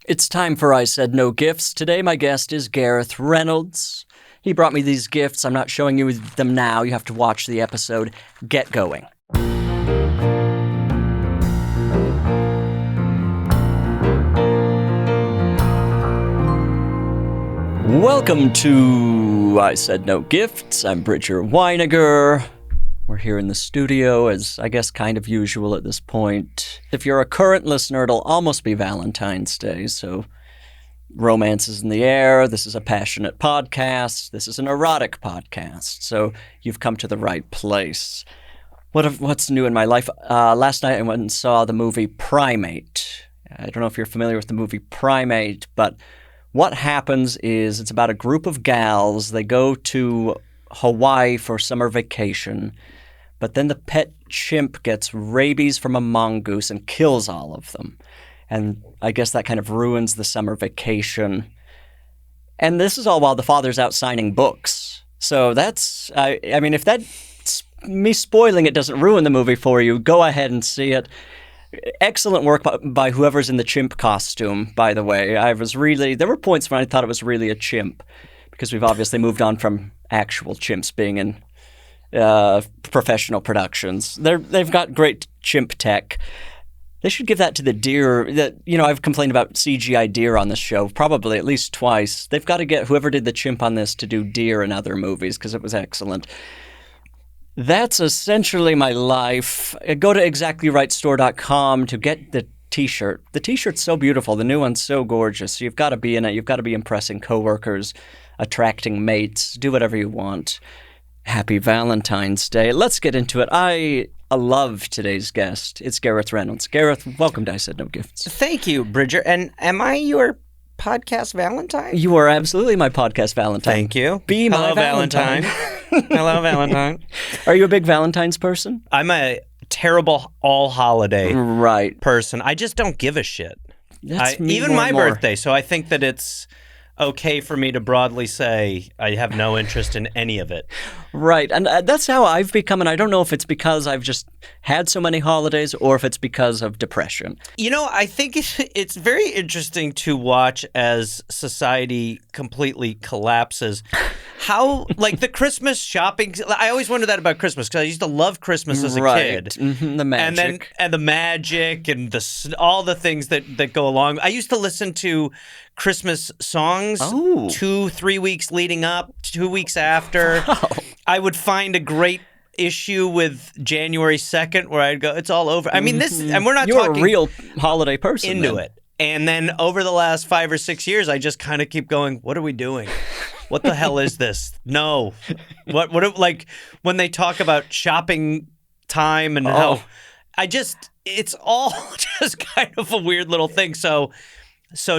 It's time for I Said No Gifts. Today my guest is Gareth Reynolds. He brought me these gifts. I'm not showing you them now. You have to watch the episode. Get going. Welcome to I Said No Gifts. I'm Bridger Winegar. We're here in the studio, as I guess kind of usual at this point. If you're a current listener, it'll almost be Valentine's Day, so romance is in the air. This is a passionate podcast. This is an erotic podcast, so you've come to the right place. What's new in my life? Last night I went and saw the movie Primate. I don't know if you're familiar with the movie Primate, but what happens is it's about a group of gals. They go to Hawaii for summer vacation, but then the pet chimp gets rabies from a mongoose and kills all of them. And I guess that kind of ruins the summer vacation. And this is all while the father's out signing books. So that's, I mean, if that's me spoiling it doesn't ruin the movie for you, go ahead and see it. Excellent work by whoever's in the chimp costume, by the way. There were points when I thought it was really a chimp, because we've obviously moved on from actual chimps being in professional productions. They've got great chimp tech. They should give that to the deer. I've complained about CGI deer on this show probably at least twice. They've got to get whoever did the chimp on this to do deer in other movies, because it was excellent. That's essentially my life. Go to exactlyrightstore.com to get the T-shirt. The T-shirt's so beautiful. The new one's so gorgeous. So you've got to be in it. You've got to be impressing coworkers, attracting mates, do whatever you want. Happy Valentine's Day. Let's get into it. I love today's guest. It's Gareth Reynolds. Gareth, welcome to I Said No Gifts. Thank you, Bridger. And am I your podcast Valentine? You are absolutely my podcast Valentine. Thank you. Be my Valentine. Hello, Valentine. Are you a big Valentine's person? I'm a terrible all-holiday person. I just don't give a shit. That's me even more my and more. birthday, so I think that it's okay for me to broadly say I have no interest in any of it. Right, and that's how I've become, and I don't know if it's because I've just had so many holidays or if it's because of depression. You know, I think it's very interesting to watch as society completely collapses. How, like, the Christmas shopping, I always wonder that about Christmas, because I used to love Christmas as a kid. Mm-hmm, the magic. And the magic and all the things that go along. I used to listen to Christmas songs 2-3 weeks leading up, 2 weeks after. Wow. I would find a great issue with January 2nd where I'd go, it's all over. I mean, and we're not You're talking a real holiday person into it. And then over the last 5 or 6 years, I just kind of keep going, what are we doing? What the hell is this? No. What like when they talk about shopping time and how it's all just kind of a weird little thing. So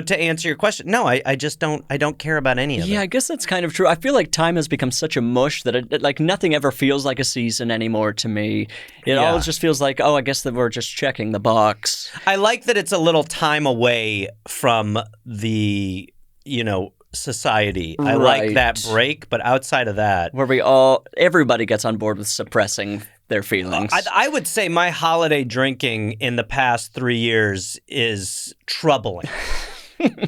to answer your question, no, I just don't care about any of it. Yeah, I guess that's kind of true. I feel like time has become such a mush that it like nothing ever feels like a season anymore to me. It always just feels like, I guess that we're just checking the box. I like that it's a little time away from the, society. I like that break, but outside of that, where everybody gets on board with suppressing their feelings. I would say my holiday drinking in the past 3 years is troubling.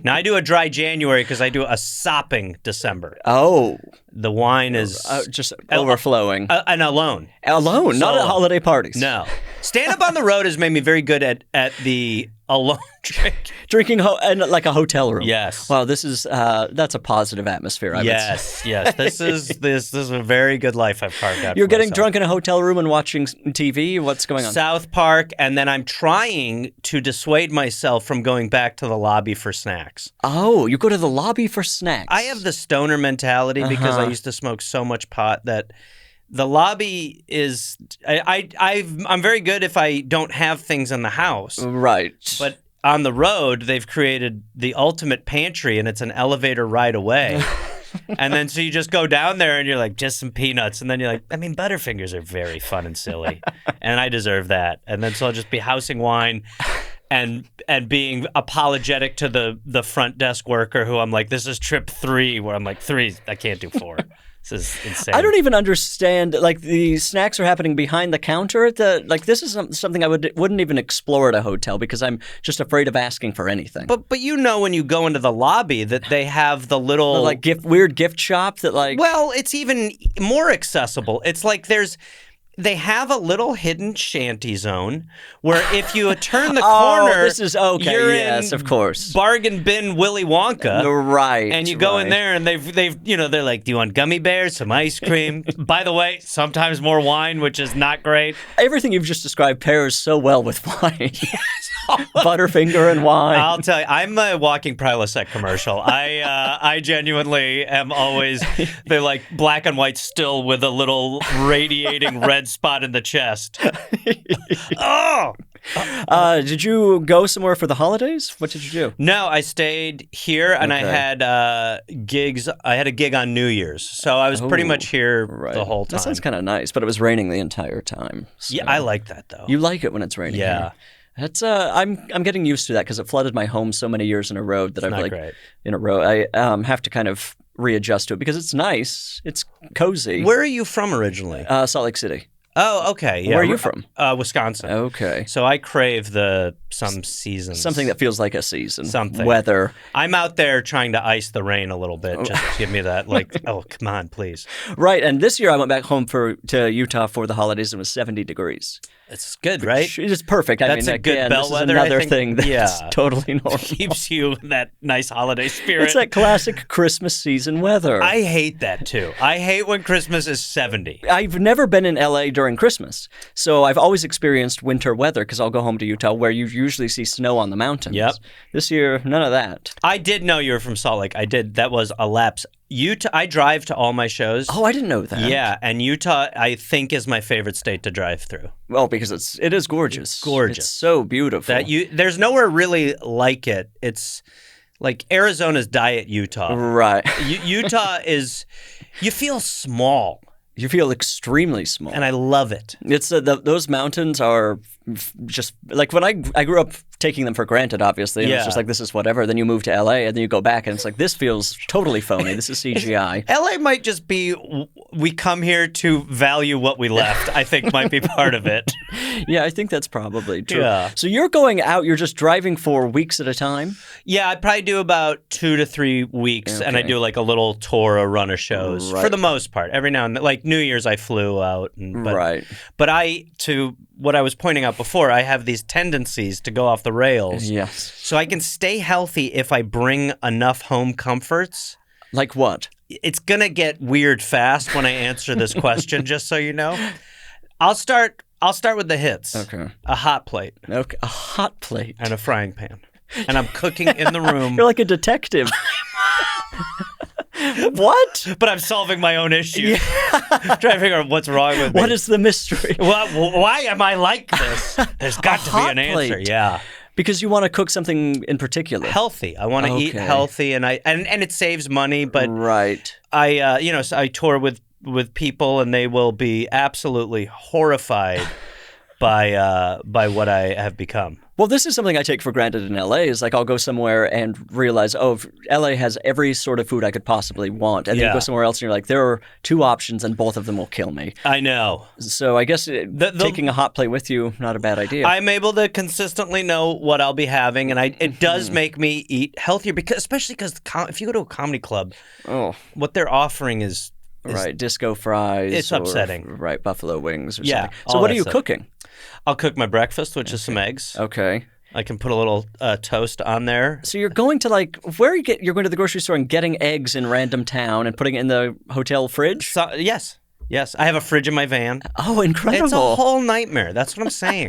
Now, I do a dry January because I do a sopping December. Oh. The wine is just overflowing. And alone. Alone, not at holiday parties. No. Stand up on the road has made me very good at the alone drink. Drinking in like a hotel room. Yes. Wow, that's a positive atmosphere, I would say. Yes. This is a very good life I've carved out. You're for getting myself. drunk in a hotel room and watching TV? What's going on? South Park, and then I'm trying to dissuade myself from going back to the lobby for snacks. Oh, you go to the lobby for snacks. I have the stoner mentality because I used to smoke so much pot that the lobby is I'm very good if I don't have things in the house. Right. But on the road, they've created the ultimate pantry, and it's an elevator ride away. And then so you just go down there and you're like, just some peanuts. And then you're like, I mean, Butterfingers are very fun and silly. And I deserve that. And then so I'll just be housing wine and being apologetic to the front desk worker who I'm like, this is trip 3, where I'm like, 3, I can't do 4. This is insane. I don't even understand. Like the snacks are happening behind the counter at the. Like this is something I wouldn't even explore at a hotel because I'm just afraid of asking for anything. But you know when you go into the lobby that they have the little like weird gift shop that like. Well, it's even more accessible. It's like they have a little hidden shanty zone where if you turn the corner, this is okay. You're yes, in of course. Bargain bin Willy Wonka, right? And you go in there, and they've they're like, "Do you want gummy bears, some ice cream?" By the way, sometimes more wine, which is not great. Everything you've just described pairs so well with wine. Butterfinger and wine. I'll tell you, I'm a walking Prilosec commercial. I genuinely am always the like black and white still with a little radiating red spot in the chest. Oh! Did you go somewhere for the holidays? What did you do? No, I stayed here and I had gigs. I had a gig on New Year's, so I was pretty much here the whole time. That sounds kind of nice, but it was raining the entire time. So. Yeah, I like that though. You like it when it's raining? Yeah. Here. That's I'm getting used to that because it flooded my home so many years in a row that I have to kind of readjust to it because it's nice, it's cozy. Where are you from originally? Salt Lake City. Oh, okay. Yeah. Where are you from? Wisconsin. Okay. So I crave some seasons. Something that feels like a season. Something. Weather. I'm out there trying to ice the rain a little bit. Just give me that, like, oh, come on, please. Right. And this year I went back home to Utah for the holidays and it was 70 degrees. It's good, right? It's perfect. That's a good bellwether. This is another thing that's totally normal. Keeps you in that nice holiday spirit. It's that classic Christmas season weather. I hate that too. I hate when Christmas is 70. I've never been in LA during Christmas, so I've always experienced winter weather because I'll go home to Utah where you usually see snow on the mountains. Yep. This year, none of that. I did know you were from Salt Lake. I did. That was a lapse. Utah, I drive to all my shows. Oh, I didn't know that. Yeah, and Utah, I think, is my favorite state to drive through. Well, because it is gorgeous. It's gorgeous. It's so beautiful. There's nowhere really like it. It's like Arizona's Diet Utah. Right. Utah is, you feel small. You feel extremely small. And I love it. It's those mountains are just like when I grew up taking them for granted, obviously. And it's just like, this is whatever. Then you move to LA and then you go back and it's like, this feels totally phony. This is CGI. LA might just be, we come here to value what we left, I think might be part of it. Yeah, I think that's probably true. Yeah. So you're going out, you're just driving for weeks at a time? Yeah, I probably do about 2 to 3 weeks, and I do like a little tour, a run of shows for the most part. Every now and then, like New Year's, I flew out. But to what I was pointing out before, I have these tendencies to go off the rails. Yes. So I can stay healthy if I bring enough home comforts. Like what? It's going to get weird fast when I answer this question, just so you know. I'll start with the hits. Okay. A hot plate. Okay. A hot plate. And a frying pan. And I'm cooking in the room. You're like a detective. What? But I'm solving my own issues. Trying to figure out what's wrong with me. What is the mystery? Why am I like this? There's got to be an answer. Plate. Yeah. Because you want to cook something in particular. Healthy. I want to eat healthy, and it saves money. But I tour with people, and they will be absolutely horrified by what I have become. Well, this is something I take for granted in LA is like I'll go somewhere and realize, LA has every sort of food I could possibly want. And then you go somewhere else and you're like, there are 2 options and both of them will kill me. I know. So I guess taking a hot plate with you, not a bad idea. I'm able to consistently know what I'll be having, and it does make me eat healthier, especially because if you go to a comedy club, what they're offering is right, disco fries. It's upsetting. Right, buffalo wings or something. So what are you cooking? I'll cook my breakfast, which is some eggs. Okay. I can put a little toast on there. So you're going to you're going to the grocery store and getting eggs in random town and putting it in the hotel fridge? Yes. I have a fridge in my van. Oh, incredible. It's a whole nightmare. That's what I'm saying.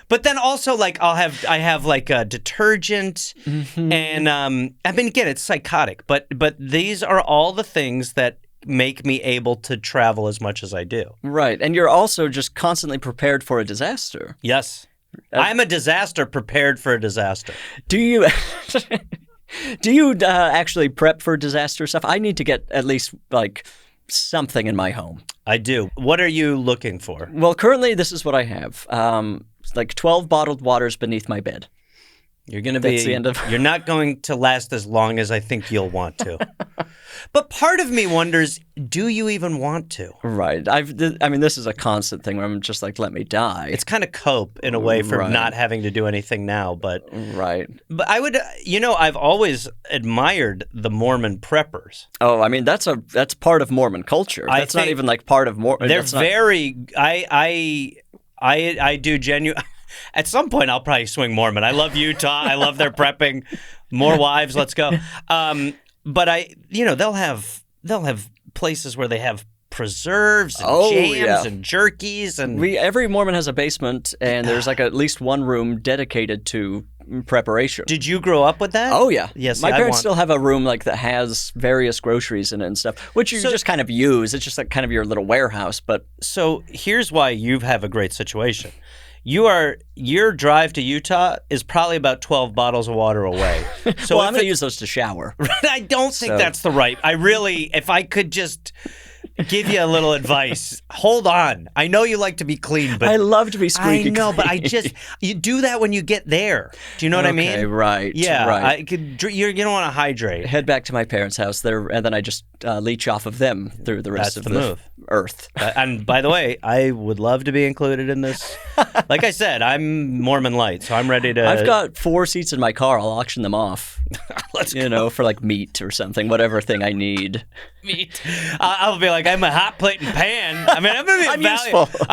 But then also like I have like a detergent and I mean, again, it's psychotic, but these are all the things that make me able to travel as much as I do. Right. And you're also just constantly prepared for a disaster. Yes. I'm a disaster prepared for a disaster. Do you actually prep for disaster stuff? I need to get at least like something in my home. I do. What are you looking for? Well, currently this is what I have. Like 12 bottled waters beneath my bed. You're going to That's the end of... You're not going to last as long as I think you'll want to. But part of me wonders, do you even want to? Right. I mean, this is a constant thing where I'm just like, let me die. It's kind of cope in a way for not having to do anything now, but... Right. But I would, I've always admired the Mormon preppers. Oh, I mean, that's part of Mormon culture. That's not even like part of Mormon. They're very... I do genuine... At some point, I'll probably swing Mormon. I love Utah. I love their prepping. More wives, let's go. But they'll have places where they have preserves and jams and jerkies and every Mormon has a basement, and there's like at least one room dedicated to preparation. Did you grow up with that? Oh yeah. Yes. My parents still have a room like that has various groceries in it and stuff, which you just kind of use. It's just like kind of your little warehouse. But so here's why you have a great situation. Your drive to Utah is probably about 12 bottles of water away. So I'm going to use those to shower. I don't think that's the right. If I could just give you a little advice, hold on. I know you like to be clean, but I love to be squeaky clean. I know, clean. but you do that when you get there. Do you know what I mean? Okay, right. Yeah, right. You don't want to hydrate. Head back to my parents' house there, and then I just leech off of them through the rest of the earth. And by the way, I would love to be included in this. Like I said, I'm Mormon light, so I'm ready to... I've got 4 seats in my car. I'll auction them off. For like meat or something, whatever thing I need. Meat. I'll be like, I'm a hot plate and pan. I mean, I'm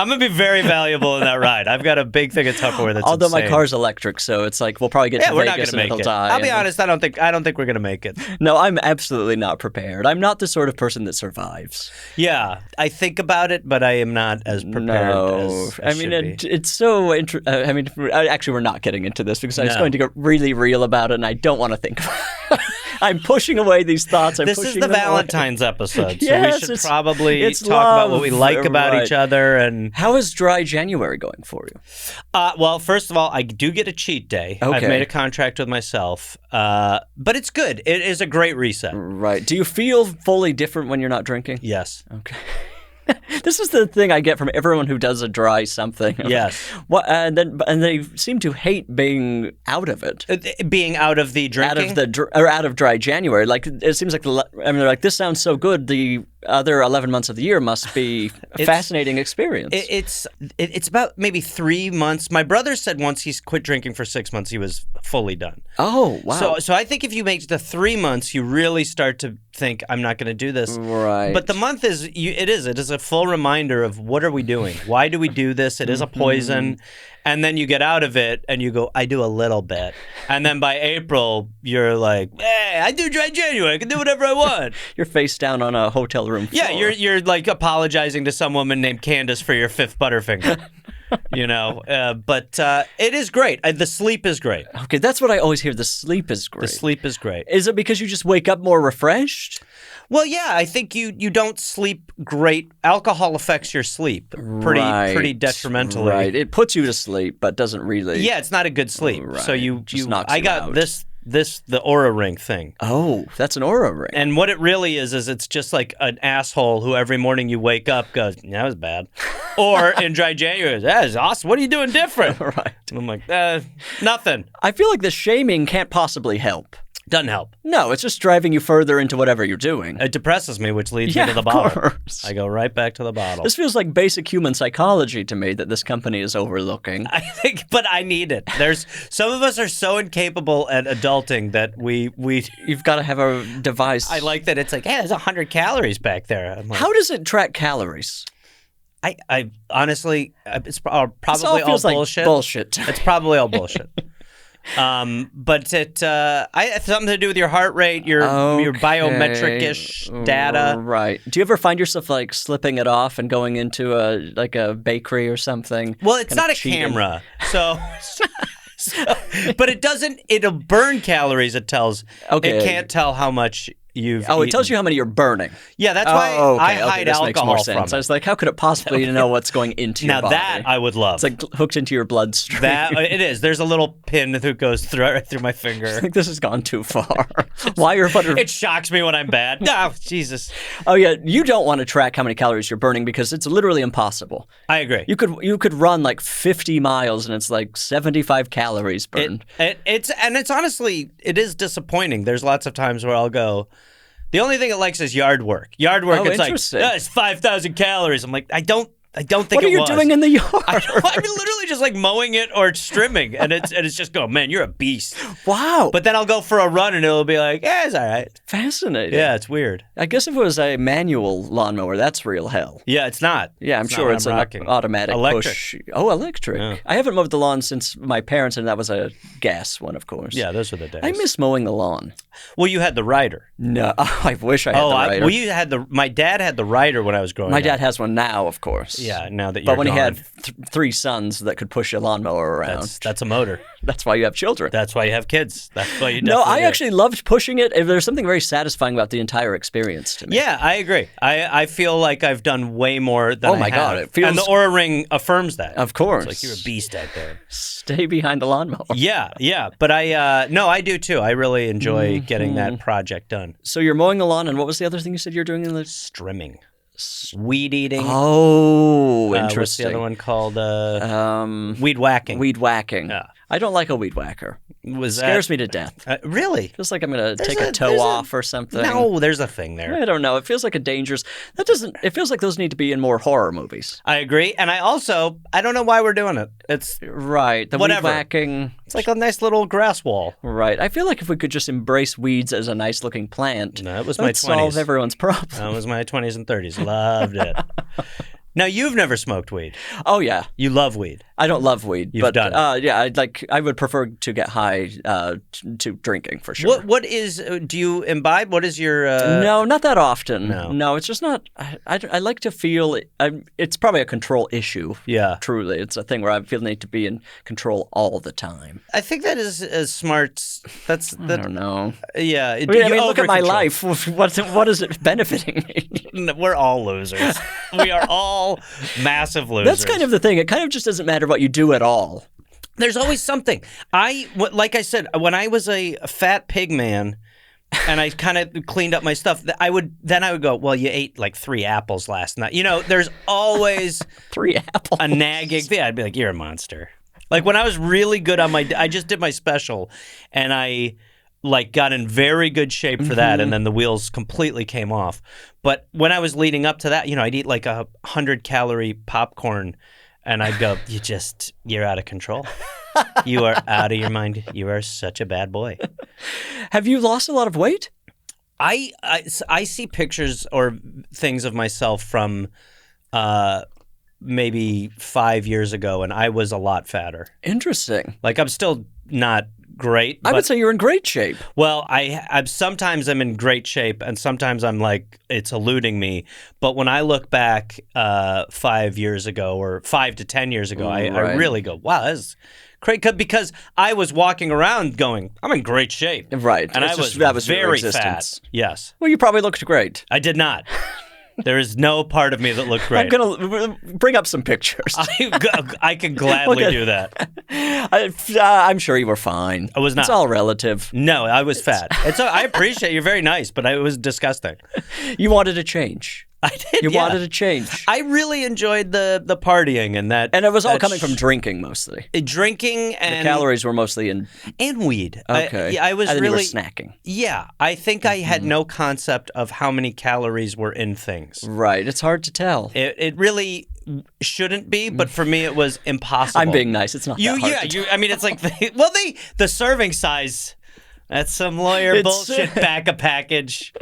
going to be very valuable in that ride. I've got a big thing of Tupperware that's Although insane. my car's electric, so it's like we'll probably get to Vegas and it'll die. I'll be honest, I don't think we're going to make it. No, I'm absolutely not prepared. I'm not the sort of person that survives. Yeah, I think about it, but I am not as prepared as I mean, it's so actually, we're not getting into this because I was going to get really real about it, and I don't want to think about it. I'm pushing away these thoughts. This is the Valentine's episode, so yes, we should probably talk love, about what we like about each other. And how is dry January going for you? Well, first of all, I do get a cheat day. Okay. I've made a contract with myself, but it's good. It is a great reset. Right. Do you feel fully different when you're not drinking? Yes. Okay. This is the thing I get from everyone who does a dry something. Yes. And they seem to hate being out of it. Being out of the drinking? Out of dry January. Like, it seems like, they're like, this sounds so good. The other 11 months of the year must be a fascinating experience. It's about maybe 3 months. My brother said once he's quit drinking for 6 months, he was fully done. Oh, wow. So I think if you make it to 3 months, you really start to think, I'm not going to do this. Right. But the month is a full reminder of what are we doing? Why do we do this? It is a poison. And then you get out of it and you go, I do a little bit. And then by April, you're like, hey, I do dry January. I can do whatever I want. You're face down on a hotel room floor. Yeah, you're like apologizing to some woman named Candace for your 5th Butterfinger. But it is great. The sleep is great. Okay, that's what I always hear. The sleep is great. The sleep is great. Is it because you just wake up more refreshed? Well, yeah, I think you don't sleep great. Alcohol affects your sleep pretty detrimentally. Right, it puts you to sleep, but doesn't really. Yeah, it's not a good sleep. Right. So I got the Aura Ring thing. Oh, that's an Aura Ring. And what it really is it's just like an asshole who every morning you wake up goes, that was bad. Or in dry January, that is awesome. What are you doing different? Right. And I'm like, nothing. I feel like the shaming can't possibly help. Doesn't help. No, it's just driving you further into whatever you're doing. It depresses me, which leads me to the bottle. Of course. I go right back to the bottle. This feels like basic human psychology to me that this company is overlooking. I think, but I need it. Some of us are so incapable at adulting that you've got to have a device. I like that it's like, hey, there's 100 calories back there. I'm like, how does it track calories? I honestly, it's probably all bullshit. Like bullshit. It's probably all bullshit. But it's something to do with your heart rate, your biometric-ish data. Right. Do you ever find yourself like slipping it off and going into a bakery or something? Well, it's not a camera, so but it'll burn calories. It tells. Okay. It can't tell how much you've Oh, it eaten. tells you how many you're burning. Yeah, that's why I hide this makes alcohol more sense. from I was like, how could it possibly know what's going into your Now body? that I would love. It's like hooked into your bloodstream. That it is. There's a little pin that goes right through my finger. I think this has gone too far. Why your butter? It shocks me when I'm bad. No, Jesus. Oh yeah, you don't want to track how many calories you're burning because it's literally impossible. I agree. You could run like 50 miles and it's like 75 calories burned. It's honestly, it is disappointing. There's lots of times where I'll go, the only thing it likes is yard work. Yard work, it's like, it's 5,000 calories. I'm like, I don't think it was. What are you doing in the yard? I'm literally just like mowing it or trimming, and it's just go, man, you're a beast. Wow. But then I'll go for a run, and it'll be like, yeah, it's all right. Fascinating. Yeah, it's weird. I guess if it was a manual lawnmower, that's real hell. Yeah, it's not. Yeah, I'm sure it's an automatic electric. push. Oh, electric. Yeah. I haven't mowed the lawn since my parents, and that was a gas one, of course. Yeah, those were the days. I miss mowing the lawn. Well, you had the rider. No, I wish I had the rider. My dad had the rider when I was growing up. My dad has one now, of course. Yeah, now that you're But when gone. he had 3 sons that could push a lawnmower around. That's a motor. That's why you have children. That's why you have kids. That's why you No, I actually loved pushing it. There's something very satisfying about the entire experience to me. Yeah, I agree. I feel like I've done way more than I have. God, it feels... And the Oura Ring affirms that. Of course. It's like you're a beast out there. Stay behind the lawnmower. Yeah. But I do too. I really enjoy getting that project done. So you're mowing the lawn, and what was the other thing you said you're doing in the... Strimming. Weed eating. Oh, interesting. What's the other one called? Weed whacking. Weed whacking. Yeah. I don't like a weed whacker. Scares me to death. Really? Feels like I'm going to take a toe off or something. No, there's a thing there. I don't know. It feels like a dangerous... It feels like those need to be in more horror movies. I agree. And I don't know why we're doing it. It's... Right. The whatever. Weed whacking... It's like a nice little grass wall. Right. I feel like if we could just embrace weeds as a nice looking plant, no, it was my 20s. Solve everyone's problem. That was my 20s and 30s. Loved it. Now, you've never smoked weed. Oh, yeah. You love weed. I don't love weed. You've done it. Yeah, I would prefer to get high to drinking, for sure. What is, do you imbibe? What is your... No, not that often. No, it's just not, I like to feel, it's probably a control issue. Yeah. Truly. It's a thing where I feel the need to be in control all the time. I think that is a smart, I don't know. Yeah. I mean, look at my life. What is it benefiting me? We're all losers. We are all massive losers. That's kind of the thing. It kind of just doesn't matter what you do at all. There's always something. Like I said, when I was a fat pig man and I kind of cleaned up my stuff, I would go, well, you ate like 3 apples last night. You know, there's always 3 apples. A nagging thing. I'd be like, you're a monster. Like when I was really good on I just did my special and I got in very good shape for that, and then the wheels completely came off. But when I was leading up to that, I'd eat like 100-calorie popcorn, and I'd go, you're out of control. You are out of your mind. You are such a bad boy. Have you lost a lot of weight? I see pictures or things of myself from maybe 5 years ago, and I was a lot fatter. Interesting. Like I'm still not great. I would say you're in great shape. Well, sometimes I'm in great shape, and sometimes I'm like it's eluding me. But when I look back 5 years ago, or 5 to 10 years ago, I really go, wow, that's great. Because I was walking around going, I'm in great shape. Right. And that was very fat. Yes. Well, you probably looked great. I did not. There is no part of me that looked great. I'm going to bring up some pictures. I could gladly do that. I'm sure you were fine. I was not. It's all relative. No, I was fat. I appreciate you're very nice, but it was disgusting. You wanted a change. I did. You wanted a change. I really enjoyed the partying and that. And it was all coming from drinking mostly. Drinking and the calories were mostly in weed. Okay. I was really you were snacking. Yeah, I think I had no concept of how many calories were in things. Right. It's hard to tell. It really shouldn't be, but for me it was impossible. I'm being nice. It's not that hard to tell. I mean, it's like the serving size. That's some lawyer bullshit. Back a package.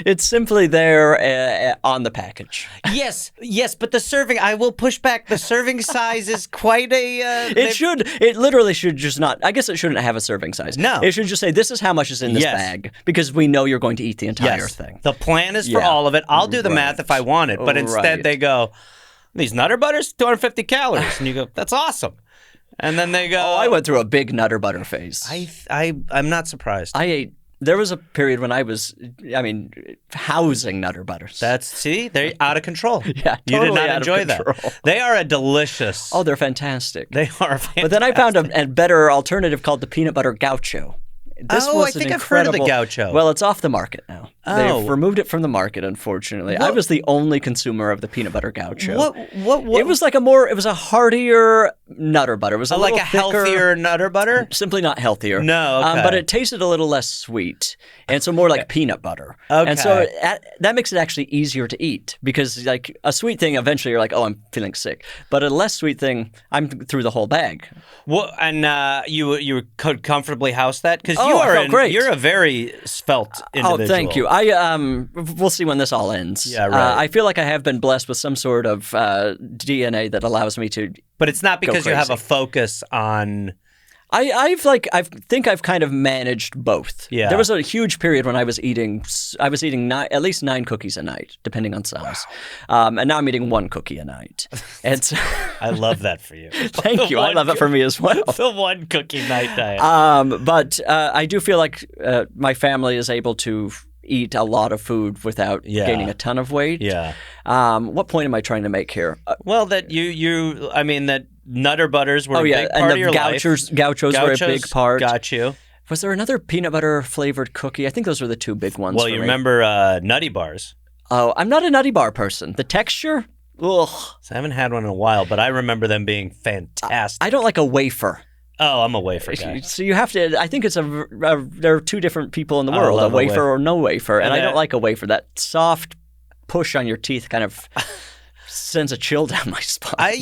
It's simply there on the package. Yes, but the serving, I will push back. The serving size is quite a... It literally should just not, I guess it shouldn't have a serving size. No. It should just say, this is how much is in this bag, because we know you're going to eat the entire thing. The plan is for all of it. I'll do the math if I want it, but instead they go, these Nutter Butters, 250 calories. And you go, that's awesome. And then they go... Oh, I went through a big Nutter Butter phase. I'm not surprised. I ate There was a period when I was, housing Nutter Butters. They're out of control. Yeah, you totally did not out enjoy of that. control. They are a delicious. Oh, they're fantastic. They are fantastic. But then I found a better alternative called the peanut butter gaucho. This I was think an I've heard of the incredible- gaucho. Well, it's off the market now. Oh. They've removed it from the market, unfortunately. I was the only consumer of the peanut butter gaucho. What? It was like it was a heartier Nutter Butter. It was like a thicker, healthier Nutter Butter? Simply not healthier. No, okay. But it tasted a little less sweet, and so more like peanut butter. Okay. And so that makes it actually easier to eat because like a sweet thing, eventually you're like, oh, I'm feeling sick. But a less sweet thing, I'm through the whole bag. Well, and you could comfortably house that because Oh, I felt great. You're a very svelte individual. Oh, thank you. We'll see when this all ends. Yeah, right. I feel like I have been blessed with some sort of DNA that allows me to. But it's not because you have crazy. a focus on. I think I've kind of managed both. Yeah. There was a huge period when I was eating at least 9 cookies a night, depending on size. And now I'm eating 1 cookie a night. And so, I love that for you. thank you. I love it for me as well. The 1 cookie night diet. But I do feel like my family is able to eat a lot of food without gaining a ton of weight. Yeah. What point am I trying to make here? Well, that that Nutter Butters were a big part and of your gauchos were a big part. Got you. Was there another peanut butter flavored cookie? I think those were the 2 big ones. Well, for you me. remember Nutty Bars. Oh, I'm not a Nutty Bar person. The texture? Ugh. So I haven't had one in a while, but I remember them being fantastic. I don't like a wafer. Oh, I'm a wafer guy. So you have to, I think there are 2 different people in the I world, a love a wafer wafer. or no wafer. And And I don't like a wafer. That soft push on your teeth kind of sends a chill down my spine.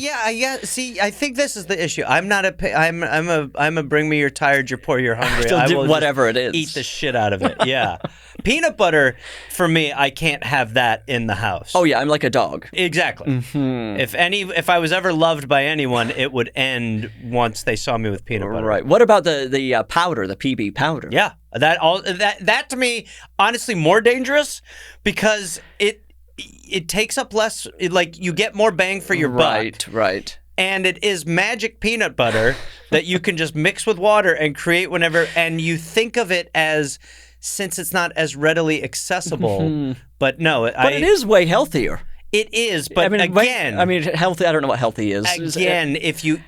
See, I think this is the issue. I'm a bring me your tired, you're poor, you're hungry. Still I do will whatever it just is. eat the shit out of it. Yeah. Peanut butter, for me, I can't have that in the house. Oh yeah, I'm like a dog. Exactly. Mm-hmm. If I was ever loved by anyone, it would end once they saw me with peanut butter. Right. What about the powder, the PB powder? Yeah. That to me, honestly, more dangerous because it takes up less. You get more bang for your buck. Right. And it is magic peanut butter that you can just mix with water and create whenever. And you think of it as, since it's not as readily accessible, but no. But it is way healthier. It is, but healthy. I don't know what healthy is. Again, if you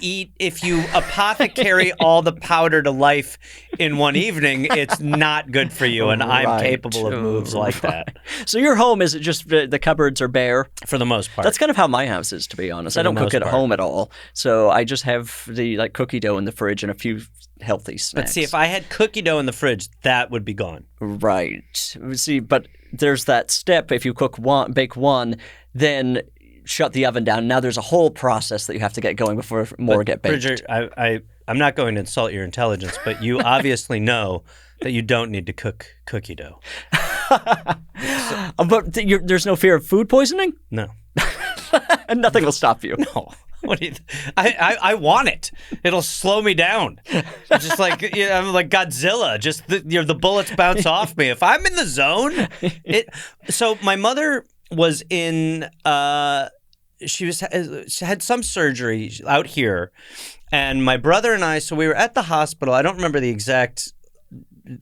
apothecary all the powder to life in one evening, it's not good for you, and I'm capable of moves like that. So your home, is it just the cupboards are bare? For the most part. That's kind of how my house is, to be honest. I don't cook at home at all, so I just have the cookie dough in the fridge and a few healthy snacks. But see, if I had cookie dough in the fridge, that would be gone. Right. See, but there's that step. If you bake one, then shut the oven down. Now there's a whole process that you have to get going before more get baked. Bridger, I'm not going to insult your intelligence, but you obviously know that you don't need to cook cookie dough. But there's no fear of food poisoning? No. And nothing will stop you. No. What do you I want it. It'll slow me down. Just like I'm like Godzilla. Just the bullets bounce off me. If I'm in the zone, So my mother was in. She had some surgery out here, and my brother and I. So we were at the hospital. I don't remember the exact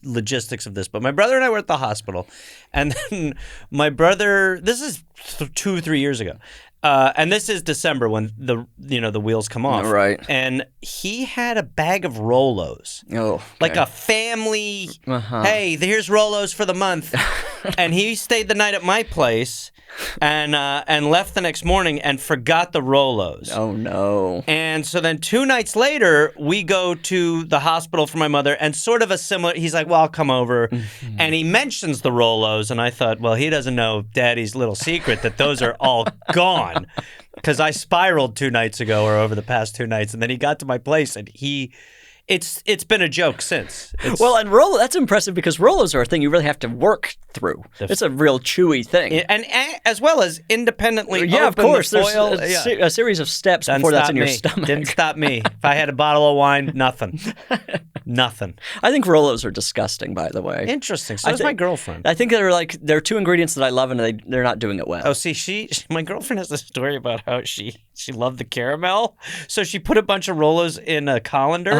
logistics of this, but my brother and I were at the hospital, and then my brother. This is 2-3 years ago. And this is December when the wheels come off. Right. And he had a bag of Rolos. Oh. Okay. Like a family, hey, here's Rolos for the month. And he stayed the night at my place and left the next morning and forgot the Rolos. Oh, no. And so then 2 nights later, we go to the hospital for my mother, and sort of a similar, he's like, well, I'll come over. Mm-hmm. And he mentions the Rolos, and I thought, well, he doesn't know Daddy's little secret that those are all gone. Because I spiraled 2 nights ago, or over the past 2 nights, and then he got to my place, and it's been a joke since. Well, and that's impressive because Rolos are a thing you really have to work through. It's a real chewy thing. And as well as independently yeah, of course. the foil. There's a series of steps before that's in your stomach. Didn't stop me. If I had a bottle of wine, nothing. Nothing. I think Rolos are disgusting, by the way. Interesting. So is my girlfriend. I think they're 2 ingredients that I love, and they're not doing it well. Oh, see, my girlfriend has a story about how she She loved the caramel. So she put a bunch of Rolos in a colander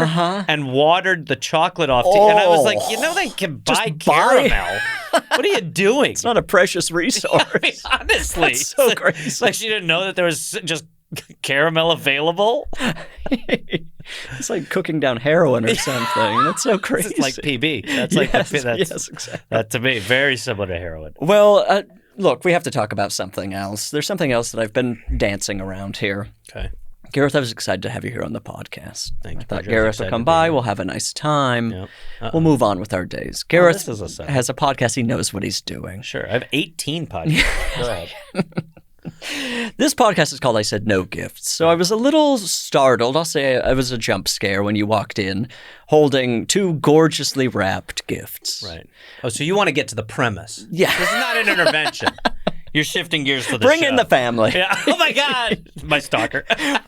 and watered the chocolate off. And I was like, they can buy caramel. What are you doing? It's not a precious resource. I mean, honestly. That's so crazy. It's like she didn't know that there was just caramel available. It's like cooking down heroin or something. That's so crazy. It's like PB. That's like yes, exactly. That to me, very similar to heroin. Well, look, we have to talk about something else. There's something else that I've been dancing around here. Okay. Gareth, I was excited to have you here on the podcast. Thanks, I thought Bridger. Gareth would come by. We'll have a nice time. Yep. We'll move on with our days. Gareth this is a has a podcast. He knows what he's doing. Sure. I have 18 podcasts. Go ahead. This podcast is called I Said No Gifts. So I was a little startled. I'll say it was a jump scare when you walked in holding 2 gorgeously wrapped gifts. Right. Oh, so you want to get to the premise. Yeah. This is not an intervention. You're shifting gears for the Bring show. in the family. Yeah. Oh, my God. My stalker.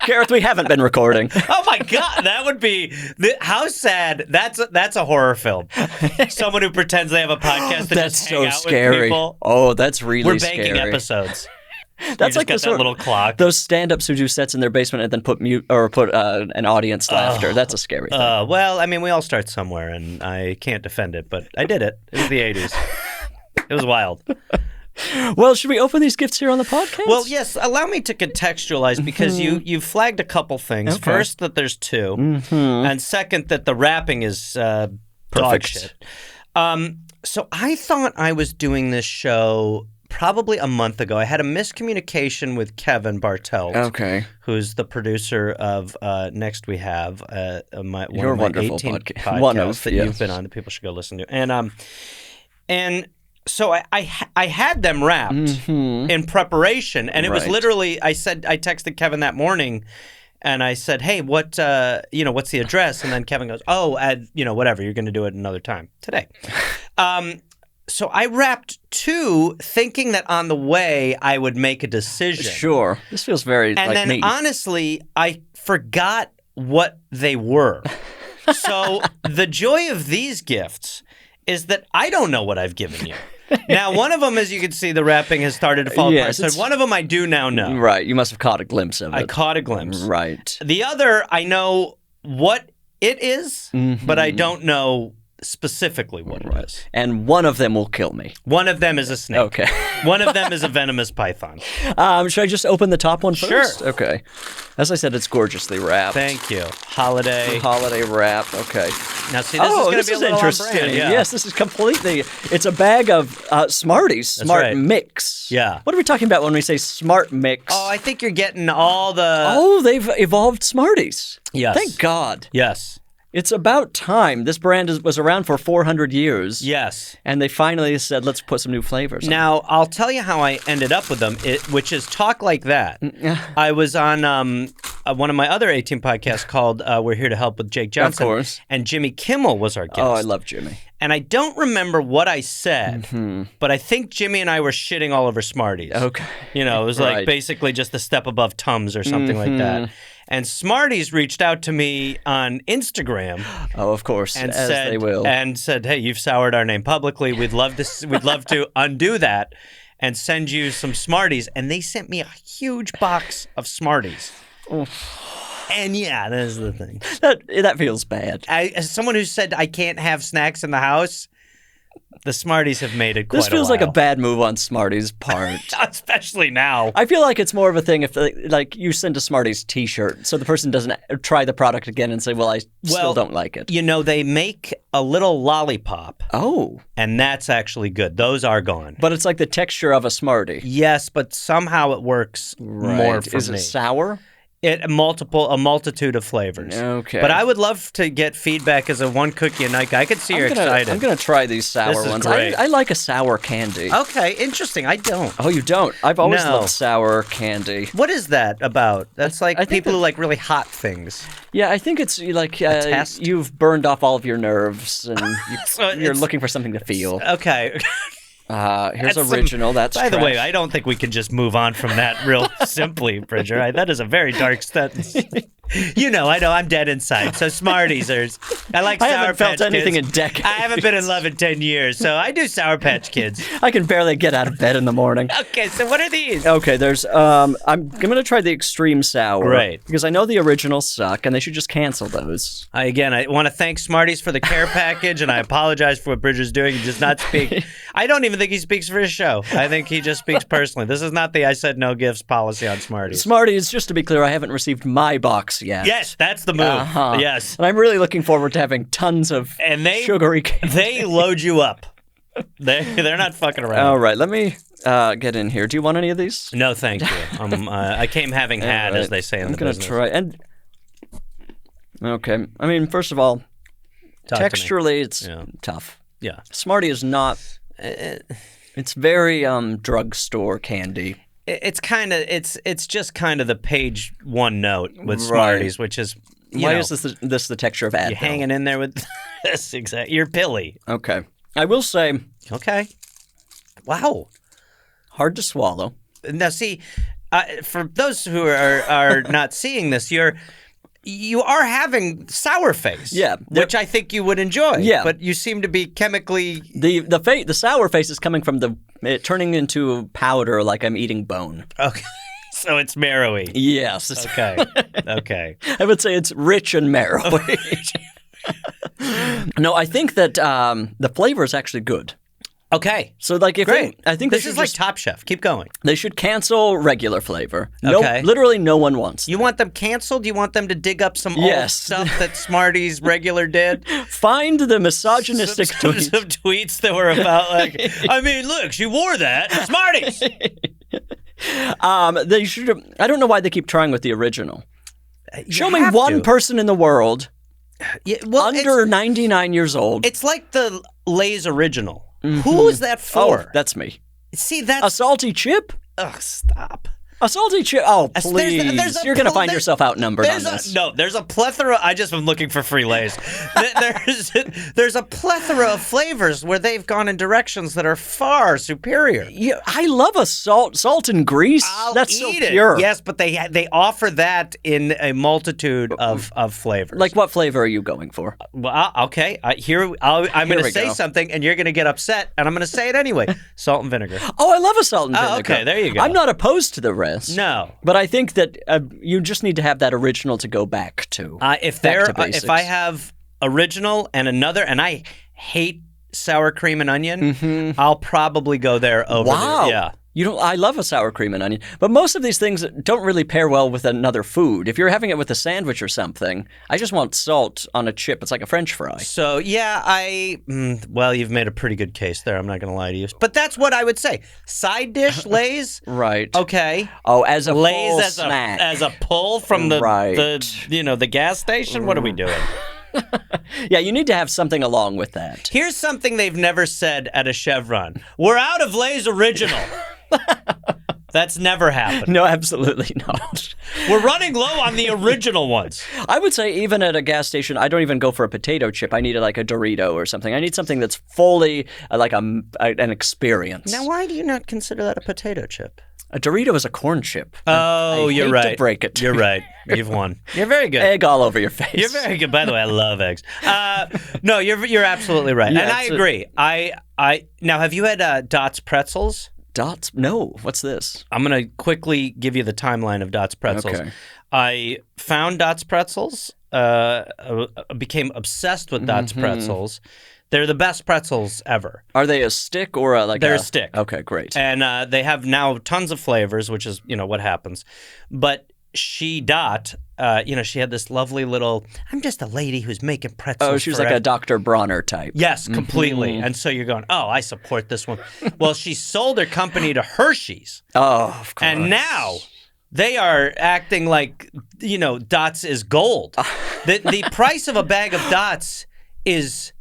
Gareth, we haven't been recording. Oh, my God. That would be... how sad. That's a horror film. Someone who pretends they have a podcast that That's just so hang out scary. with people. Oh, that's really We're scary. banking episodes. That's like got that little clock. Those stand-ups who do sets in their basement and then put an audience laughter. That's a scary thing. Well, I mean, we all start somewhere, and I can't defend it, but I did it. It was the 80s. It was wild. Well, should we open these gifts here on the podcast? Well, yes. Allow me to contextualize because you flagged a couple things. Okay. First, that there's 2, and second, that the wrapping is dog Perfect. shit. So I thought I was doing this show probably a month ago. I had a miscommunication with Kevin Bartelt, Okay. who's the producer of Next We Have, one Your of my wonderful 18 podcast. podcasts One of, that yes. you've been on that people should go listen to. And so I had them wrapped in preparation, and it was Right. literally I texted Kevin that morning. And I said, "Hey, what's the address?" And then Kevin goes, "Oh, whatever. You're going to do it another time today." So I wrapped 2, thinking that on the way I would make a decision. Sure. This feels very And like then me. honestly, I forgot what they were. So the joy of these gifts is that I don't know what I've given you. Now, one of them, as you can see, the wrapping has started to fall Yes, apart. So one of them I do now know. Right. You must have caught a glimpse of it. I caught a glimpse. Right. The other, I know what it is, but I don't know specifically what it is. And one of them will kill me. One of them is a snake. Okay. One of them is a venomous python. Should I just open the top one first? Sure. Okay. As I said, it's gorgeously wrapped. Thank you. Holiday. Holiday wrap. Okay. Now, see, this is going to be a little interesting. on brand, yeah. Yes, this is completely. It's a bag of Smarties. Smart right. Mix. Yeah. What are we talking about when we say Smart Mix? Oh, I think you're getting all the... Oh, they've evolved Smarties. Yes. Thank God. Yes. It's about time. This brand was around for 400 years. Yes. And they finally said, let's put some new flavors on. Now, I'll tell you how I ended up with them, which is Talk Like That. I was on one of my other 18 podcasts called We're Here to Help with Jake Johnson. Of course. And Jimmy Kimmel was our guest. Oh, I love Jimmy. And I don't remember what I said, but I think Jimmy and I were shitting all over Smarties. Okay. You know, it was like Right. basically just a step above Tums or something like that. And Smarties reached out to me on Instagram. Oh, of course, and as said, they will. And said, "Hey, you've soured our name publicly. We'd love to undo that and send you some Smarties." And they sent me a huge box of Smarties. And yeah, that is the thing. That feels bad. As someone who said I can't have snacks in the house, the Smarties have made it quite This feels a while. like a bad move on Smarties' part. Especially now. I feel like it's more of a thing if, like, you send a Smarties T-shirt, so the person doesn't try the product again and say, "Well, I still don't like it." You know, they make a little lollipop, Oh, and that's actually good. Those are gone. but it's like the texture of a Smartie. Yes, but somehow it works more for Is me. it sour? A multitude of flavors. Okay. But I would love to get feedback as a one cookie a night guy. I could see you're excited. I'm gonna try these sour This is ones. great. I like a sour candy. Okay, interesting. I don't. Oh, you don't? I've always No. loved sour candy. What is that about? That's like I think people who like really hot things. Yeah, I think it's like test? you've burned off all of your nerves and So you're it's- looking for something to feel. Okay. Here's That's original. That's By the way, trash. I don't think we can just move on from that real simply, Bridger. That is a very dark sentence. You know, I know I'm dead inside. So Smarties are. I like I Sour haven't Patch felt anything Kids. in decades. I haven't been in love in 10 years, so I do Sour Patch Kids. I can barely get out of bed in the morning. Okay, so what are these? Okay, there's I'm gonna try the extreme sour. Right. Because I know the originals suck and they should just cancel those. I want to thank Smarties for the care package, and I apologize for what Bridger's doing. He does not speak. I don't even think he speaks for his show. I think he just speaks personally. This is not the I said no gifts policy on Smarties. Smarties, just to be clear, I haven't received my box yet. Yes, that's the move. Yes. And I'm really looking forward to having tons of sugary candy. They load you up. They're not fucking around. All right, let me get in here. Do you want any of these? No, thank you. I came having had, right. as they say in the business. I'm going to try. Okay. I mean, first of all, texturally, it's tough. Yeah. Smartie is not. It's very drugstore candy. It's just kind of the page one note with Smarties, which is why is this the texture of Advil? You're hanging in there with this exactly. You're pilly. Okay, I will say. Okay. Wow. Hard to swallow. Now, see, for those who are not seeing this, you are having sour face. Yeah. Which I think you would enjoy. Yeah. But you seem to be chemically... The sour face is coming from it turning into powder like I'm eating bone. Okay. So it's marrowy. Yes. Okay. Okay. I would say it's rich and marrowy. No, I think that the flavor is actually good. Okay. So, like, if I think this is like Top Chef. Keep going. They should cancel regular flavor. Okay. Literally, no one wants. You want them canceled? You want them to dig up some old stuff that Smarties regular did? Find the misogynistic tweets. Some tweets that were about like, I mean, look, she wore that. Smarties. They should. I don't know why they keep trying with the original. Show me one to. person in the world under 99 years old. It's like the Lay's original. Mm-hmm. Who is that for? Oh, that's me. See, that's a salty chip. Ugh, stop. A salty chip. Oh, please! You're going to find yourself outnumbered on this. No, there's a plethora. I just am looking for free Lays. There's a plethora of flavors where they've gone in directions that are far superior. Yeah, I love a salt and grease. That's so pure. Yes, but they offer that in a multitude of flavors. Like what flavor are you going for? Well, okay. I'm going to say something, and you're going to get upset, and I'm going to say it anyway. Salt and vinegar. Oh, I love a salt and vinegar. Okay, there you go. I'm not opposed to the rest. No, but I think that you just need to have that original to go back to. If I have original and another, and I hate sour cream and onion, I'll probably go there over. Wow. Yeah. I love a sour cream and onion, but most of these things don't really pair well with another food. If you're having it with a sandwich or something, I just want salt on a chip. It's like a French fry. So yeah, well, you've made a pretty good case there. I'm not going to lie to you, but that's what I would say. Side dish, Lay's, right? Okay. Oh, as a Lay's full as snack, as a pull from the the gas station. What are we doing? Yeah, you need to have something along with that. Here's something they've never said at a Chevron. We're out of Lay's original. That's never happened. No, absolutely not. We're running low on the original ones. I would say even at a gas station, I don't even go for a potato chip. I need like a Dorito or something. I need something that's fully like an experience. Now, why do you not consider that a potato chip? A Dorito is a corn chip. Oh, you're right. To break it. You're right. You've won. You're very good. Egg all over your face. You're very good. By the way, I love eggs. No, you're absolutely right, and I agree. Now, have you had Dot's pretzels? Dots? No. What's this? I'm going to quickly give you the timeline of Dot's pretzels. Okay. I found Dot's pretzels, became obsessed with Dot's pretzels. They're the best pretzels ever. Are they a stick or They're a stick. Okay, great. And they have now tons of flavors, which is, what happens. But Dot, she had this lovely little, I'm just a lady who's making pretzels. Oh, she was like a Dr. Bronner type. Yes, completely. And so you're going, oh, I support this one. Well, she sold her company to Hershey's. Oh, of course. And now they are acting like, Dots is gold. The price of a bag of Dots is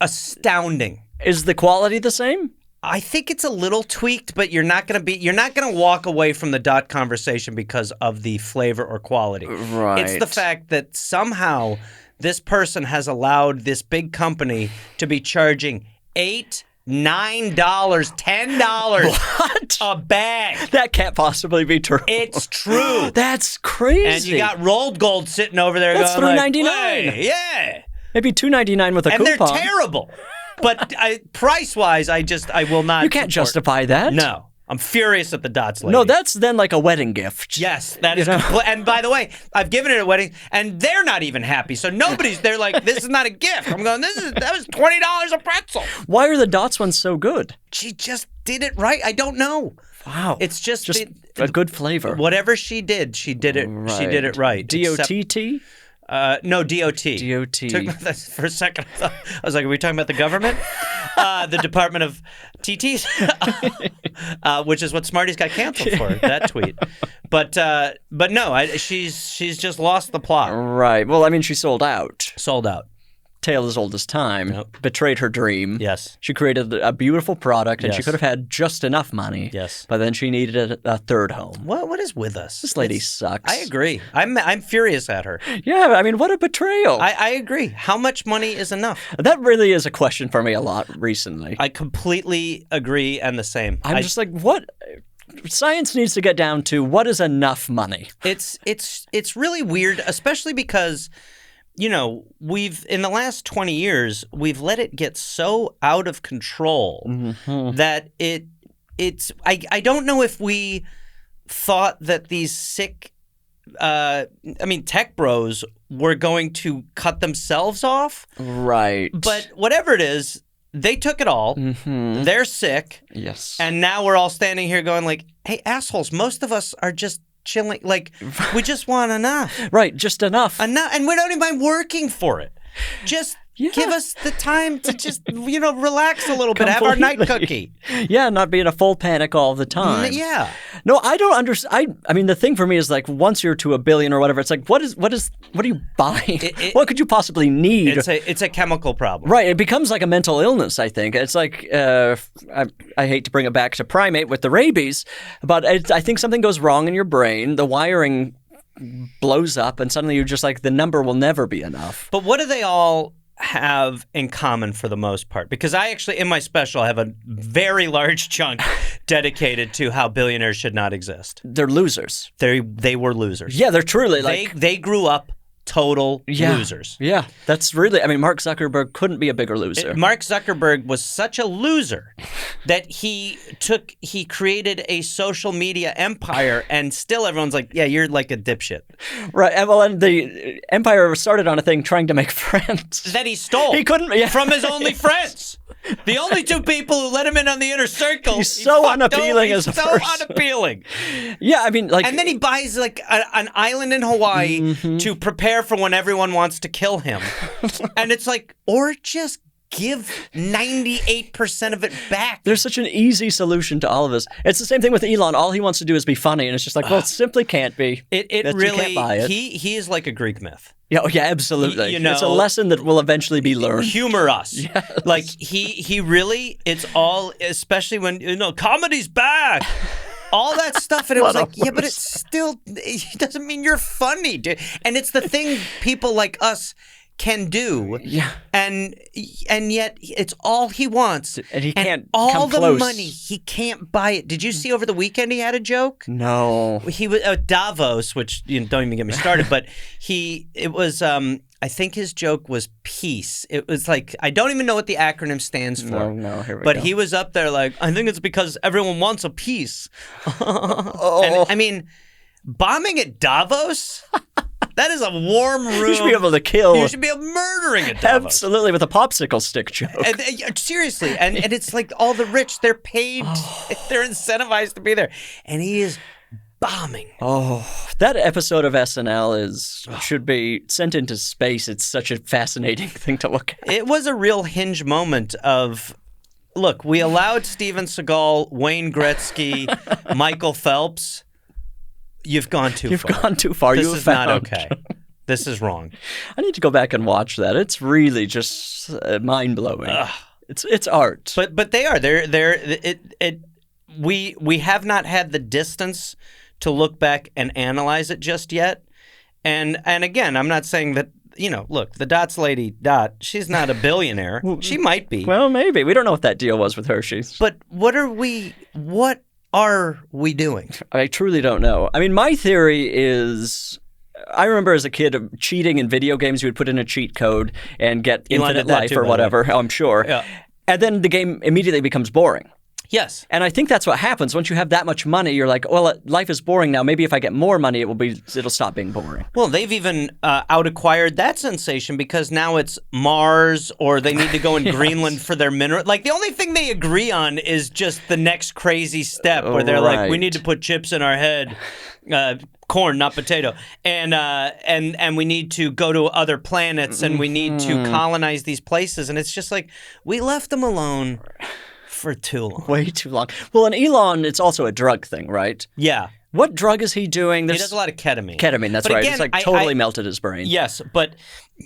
astounding. Is the quality the same? I think it's a little tweaked, but you're not going to walk away from the Dot conversation because of the flavor or quality. Right. It's the fact that somehow this person has allowed this big company to be charging $8 $9, $10 What? a bag. That can't possibly be true. It's true. That's crazy. And you got rolled gold sitting over there That's going $3.99. like, "Hey, yeah. Maybe $2.99 with a And coupon. they're terrible. But price-wise, I will not You can't support. justify that. No. I'm furious at the Dots lady. No, that's then like a wedding gift. Yes, that is. And by the way, I've given it at weddings, and they're not even happy. So they're like, this is not a gift. I'm going, that was $20 a pretzel. Why are the Dots ones so good? She just did it right. I don't know. Wow. It's just a good flavor. Whatever she did it. She did it right. DOTT? No, DOT. DOT. Took me that for a second. I was like, are we talking about the government? The Department of TTs? Which is what Smarties got canceled for, that tweet. But no, she's just lost the plot. Right. Well, I mean, she sold out. Sold out. Tale as old as time. Yep. Betrayed her dream. Yes. She created a beautiful product, and she Yes. could have had just enough money. Yes. But then she needed a third home. What is with us? This lady sucks. I agree. I'm furious at her. Yeah, I mean, what a betrayal. I agree. How much money is enough? That really is a question for me a lot recently. I completely agree and the same. I'm just like, what? Science needs to get down to what is enough money. It's really weird, especially because, we've in the last 20 years, we've let it get so out of control that it's I don't know if we thought that these sick tech bros were going to cut themselves off. Right. But whatever it is, they took it all. They're sick. Yes. And now we're all standing here going like, hey, assholes, most of us are just chilling. Like, we just want enough. Right, just enough. Enough. And we don't even mind working for it. Just give us the time to just, relax a little bit. Have our night cookie. Yeah, not be in a full panic all the time. Yeah. No, I don't understand. I mean, the thing for me is like, once you're to $1 billion or whatever, it's like, what are you buying? What could you possibly need? It's a chemical problem. Right. It becomes like a mental illness, I think. It's like, I hate to bring it back to primate with the rabies, but I think something goes wrong in your brain. The wiring blows up, and suddenly you're just like, the number will never be enough. But what do they all have in common for the most part? Because I actually, in my special, have a very large chunk dedicated to how billionaires should not exist. They're losers. They were losers. Yeah, they're truly like... They grew up total losers. Yeah, that's really... I mean, Mark Zuckerberg couldn't be a bigger loser. Mark Zuckerberg was such a loser that he created a social media empire, and still everyone's like, yeah, you're like a dipshit. Right, and the empire started on a thing trying to make friends. That he stole. He couldn't... Yeah. From his only friends. The only two people who let him in on the inner circle. He's so unappealing as a person. He's so unappealing. Yeah, I mean, like... And then he buys, like, an island in Hawaii to prepare for when everyone wants to kill him. And it's like, or just give 98% of it back. There's such an easy solution to all of this. It's the same thing with Elon. All he wants to do is be funny, and it's just like, well, it simply can't be. It really... You can't buy it. He is like a Greek myth. Yeah, absolutely. It's a lesson that will eventually be learned. Humor us. Yes. Like, he really, it's all, especially when, comedy's back. All that stuff, and it was like, yeah, but it doesn't mean you're funny, dude. And it's the thing people like us can do. Yeah. And yet it's all he wants. And he can't all come the close. money, he can't buy it. Did you see over the weekend he had a joke? No. He was Davos, which don't even get me started, but I think his joke was peace. It was like, I don't even know what the acronym stands for. No, here we go. But he was up there like, I think it's because everyone wants a peace. And I mean, bombing at Davos? That is a warm room. You should be able to kill. You should be murdering at Davos. Absolutely, with a popsicle stick joke. Seriously. And it's like all the rich, they're paid, they're incentivized to be there. And he is bombing. Oh, that episode of SNL should be sent into space. It's such a fascinating thing to look at. It was a real hinge moment of, look, we allowed Steven Seagal, Wayne Gretzky, Michael Phelps. You've gone too far. You've gone too far. This is not okay. This is wrong. I need to go back and watch that. It's really just mind-blowing. It's art. But they are. We have not had the distance to look back and analyze it just yet. And again, I'm not saying that, look, the Dots lady, Dot, she's not a billionaire. She might be. Well, maybe. We don't know what that deal was with Hershey's. But what are we doing? I truly don't know. I mean, my theory is... I remember as a kid cheating in video games. You would put in a cheat code and get infinite life or whatever, I'm sure. Yeah. And then the game immediately becomes boring. Yes. And I think that's what happens. Once you have that much money, you're like, well, life is boring now. Maybe if I get more money, it'll stop being boring. Well, they've even out-acquired that sensation because now it's Mars or they need to go in Greenland for their mineral. Like, the only thing they agree on is just the next crazy step where they're like, we need to put chips in our head. Corn, not potato, and we need to go to other planets, and we need to colonize these places, and it's just like we left them alone for too long, way too long. Well, and Elon, it's also a drug thing, right? Yeah. What drug is he doing? He does a lot of ketamine. Ketamine, that's right. Again, it's like totally melted his brain. Yes, but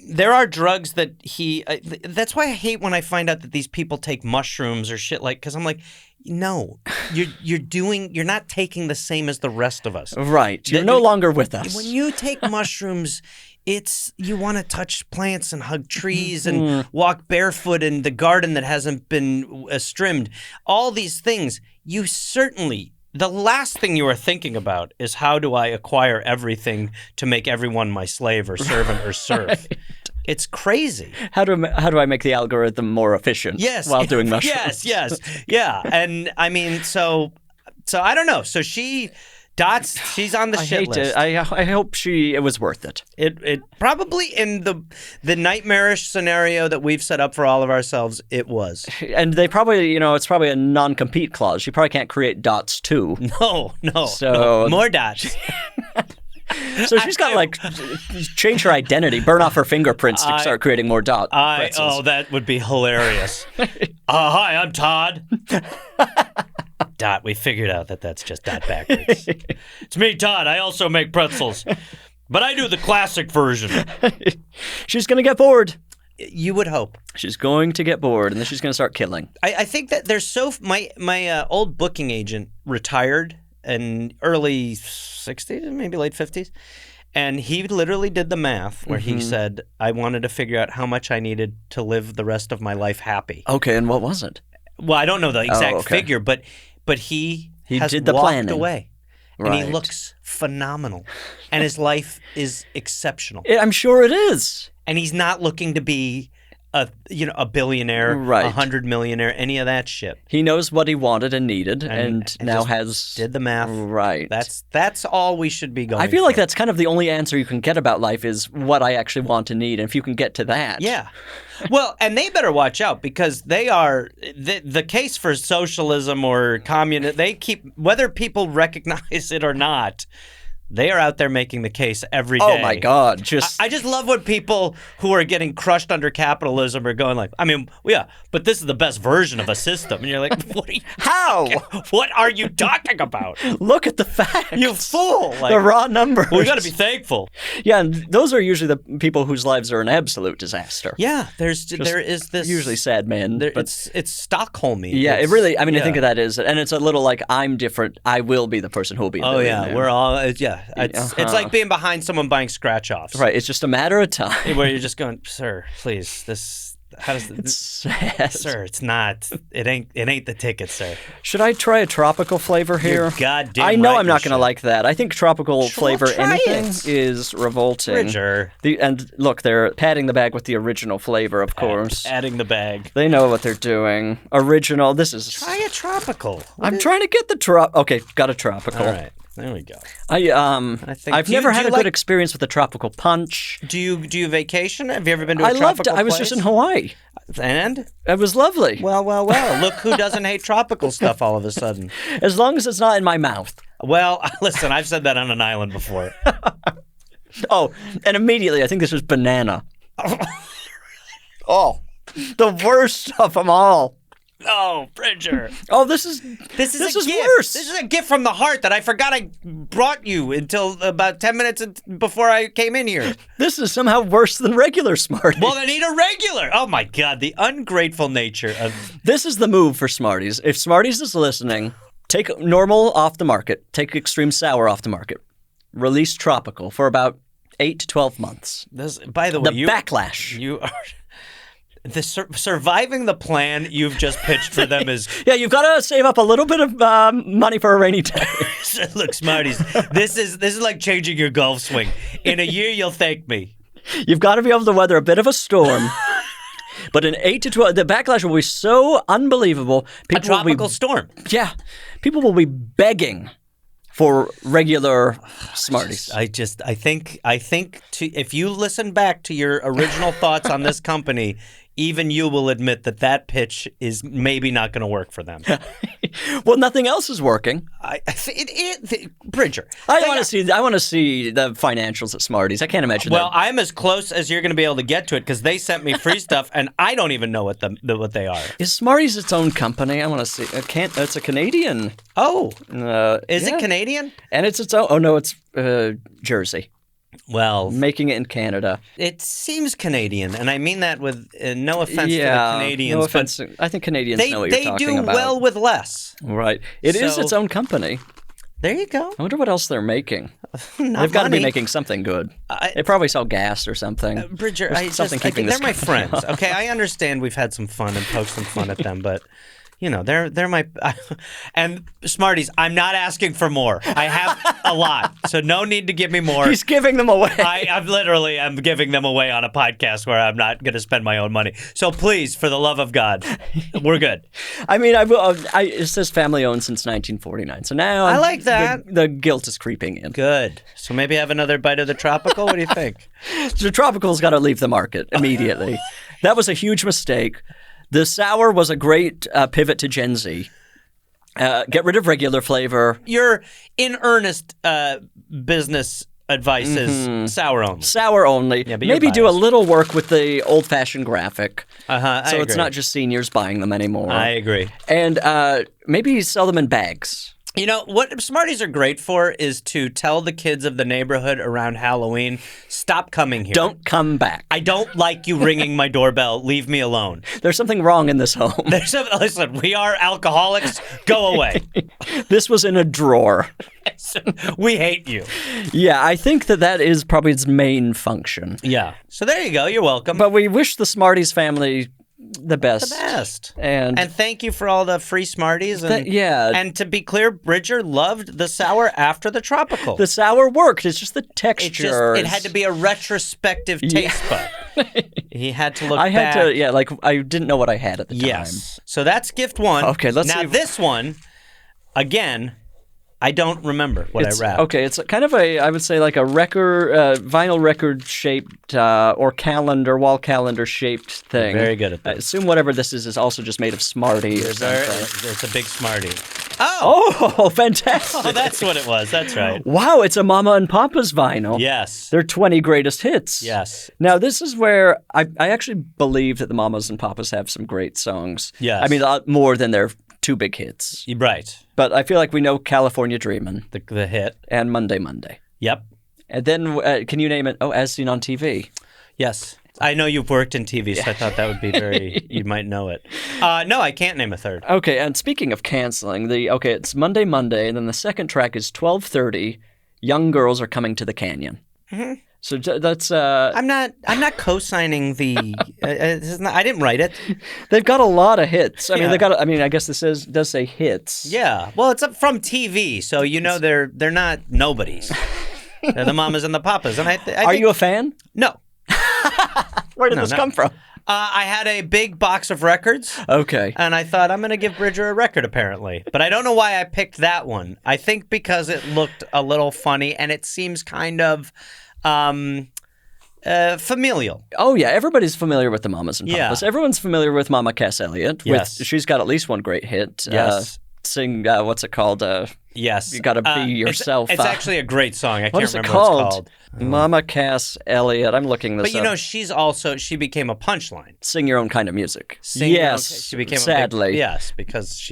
there are drugs that he... that's why I hate when I find out that these people take mushrooms or shit like... Because I'm like, no, you're not taking the same as the rest of us. Right. You're no longer with us. When you take mushrooms... you want to touch plants and hug trees and walk barefoot in the garden that hasn't been trimmed. All these things, you certainly... The last thing you are thinking about is how do I acquire everything to make everyone my slave or servant or serf. Right. It's crazy. How do I make the algorithm more efficient while doing mushrooms? Yes. Yeah. And I mean, so I don't know. So she's on the shit list. I hope it was worth it. It probably in the nightmarish scenario that we've set up for all of ourselves, it was. And they probably, it's probably a non-compete clause. She probably can't create dots too. No. So more dots. So she's got change her identity, burn off her fingerprints to start creating more dots. That would be hilarious. Hi, I'm Todd. Dot, we figured out that's just Dot backwards. It's me, Todd. I also make pretzels. But I do the classic version. She's going to get bored. You would hope. She's going to get bored, and then she's going to start killing. I think that there's my old booking agent retired in early 60s, maybe late 50s. And he literally did the math where he said, I wanted to figure out how much I needed to live the rest of my life happy. Okay, and what was it? Well, I don't know the exact figure, but he has did the walked planning. Away. Right. And he looks phenomenal. And his life is exceptional. I'm sure it is. And he's not looking to be a billionaire, right. 100 millionaire, any of that shit. He knows what he wanted and needed, and now did the math. Right. That's all we should be going I feel for. like that's kind of the only answer you can get about life is what I actually want and need, and if you can get to that. Yeah. Well, and they better watch out because they are the case for socialism or communism. They keep, whether people recognize it or not, they are out there making the case every day. Oh my God! I just love when people who are getting crushed under capitalism are going like, I mean, yeah, but this is the best version of a system, and you're like, how? What are you talking about? Look at the facts, you fool! The raw numbers. We got to be thankful. Yeah, and those are usually the people whose lives are an absolute disaster. Yeah, there is this usually sad man. It's Stockholmy. Yeah, it really. I mean, I think of that as, and it's a little like I'm different. I will be the person who will be. Oh yeah, we're all It's like being behind someone buying scratch-offs. Right. It's just a matter of time. Where you're just going, sir, please, how does this... It's sad. Sir, it's not. It ain't the ticket, sir. Should I try a tropical flavor here? You're goddamn I know right I'm not going to like that. I think tropical flavor anything is revolting. Bridger. And look, they're padding the bag with the original flavor, of course. Adding the bag. They know what they're doing. Original. This is... Try a tropical. I'm trying to get the Okay, got a tropical. All right. There we go. I've never had a good experience with a tropical punch. Do you vacation? Have you ever been to a tropical place? I was just in Hawaii. And? It was lovely. Well. Look who doesn't hate tropical stuff all of a sudden. As long as it's not in my mouth. Well, listen, I've said that on an island before. Oh, and immediately I think this was banana. Oh, the worst of them all. Oh, Bridger. Oh, this is gift. worse. This is a gift from the heart that I forgot I brought you until about 10 minutes before I came in here. This is somehow worse than regular Smarties. Well, then eat a regular. Oh, my God. The ungrateful nature of... This is the move for Smarties. If Smarties is listening, take normal off the market. Take extreme sour off the market. Release tropical for about 8 to 12 months. By the way, The backlash. You are surviving the plan you've just pitched for them is. Yeah, you've got to save up a little bit of money for a rainy day. Look, Smarties, this is like changing your golf swing. In a year, you'll thank me. You've got to be able to weather a bit of a storm. But in 8 to 12, the backlash will be so unbelievable. A tropical storm. Yeah. People will be begging for regular Smarties. I think if you listen back to your original thoughts on this company, even you will admit that pitch is maybe not going to work for them. Well, nothing else is working. Bridger, I want to see the financials at Smarties. I can't imagine. Well, I'm as close as you're going to be able to get to it because they sent me free stuff, and I don't even know what they are. Is Smarties its own company? I want to see. It's a Canadian. Oh, is it Canadian? And it's its own. Oh no, it's Jersey. Well, making it in Canada. It seems Canadian, and I mean that with no offense to the Canadians. No offense. I think Canadians know what you're talking about. They do well with less. Right. It is its own company. There you go. I wonder what else they're making. They've got to be making something good. They probably sell gas or something. Bridger, they're my friends. Okay, I understand we've had some fun and poked some fun at them, but you know, they're my and Smarties. I'm not asking for more. I have a lot, so no need to give me more. He's giving them away. I'm giving them away on a podcast where I'm not going to spend my own money. So please, for the love of God, we're good. I mean, it says family owned since 1949. So now I like that. The guilt is creeping in. Good. So maybe have another bite of the tropical. What do you think? The tropical's got to leave the market immediately. That was a huge mistake. The sour was a great pivot to Gen Z. Get rid of regular flavor. Your in earnest business advice is sour only. Sour only. Yeah, but maybe do a little work with the old-fashioned graphic. So it's not just seniors buying them anymore. I agree. And maybe sell them in bags. You know, what Smarties are great for is to tell the kids of the neighborhood around Halloween, stop coming here. Don't come back. I don't like you ringing my doorbell. Leave me alone. There's something wrong in this home. Listen, we are alcoholics. Go away. This was in a drawer. We hate you. Yeah, I think that is probably its main function. Yeah. So there you go. You're welcome. But we wish the Smarties family the best. The best. And thank you for all the free Smarties. Yeah. And to be clear, Bridger loved the sour after the tropical. The sour worked. It's just the texture. It had to be a retrospective taste bud. He had to look back. I didn't know what I had at the time. Yes. So that's gift one. Okay, let's see. Now this one, again, I don't remember what I wrapped. Okay, it's kind of I would say like a record, vinyl record shaped or wall calendar shaped thing. Very good at that. I assume whatever this is also just made of Smartie or something. It's a big Smartie. Oh, fantastic. Oh, that's what it was. That's right. Wow, it's a Mama and Papa's vinyl. Yes. They're 20 greatest hits. Yes. Now, this is where I actually believe that the Mamas and Papas have some great songs. Yes. I mean, a lot more than their two big hits. Right. But I feel like we know California Dreamin'. The hit. And Monday, Monday. Yep. And then, can you name it? Oh, As Seen on TV. Yes. I know you've worked in TV, so I thought that would be you might know it. No, I can't name a third. Okay, and speaking of canceling, it's Monday, Monday, and then the second track is 12:30, Young Girls Are Coming to the Canyon. Mm-hmm. So that's... I'm not co-signing the... I didn't write it. They've got a lot of hits. I mean, I guess this does say hits. Yeah. Well, it's from TV, so you know they're not nobodies. They're the Mamas and the Papas. And Are you a fan? No. Where did this come from? I had a big box of records. Okay. And I thought, I'm going to give Bridger a record, apparently. But I don't know why I picked that one. I think because it looked a little funny, and it seems kind of... familial. Oh, yeah. Everybody's familiar with the Mamas and Papas. Yeah. Everyone's familiar with Mama Cass Elliot. Yes. She's got at least one great hit. Yes. Sing, what's it called? Yes. You Gotta Be Yourself. It's actually a great song. I what can't is remember it called? what it's called. Mama Cass Elliot. I'm looking this up. But you know, she became a punchline. Sing your own kind of music. She became sadly. Yes, because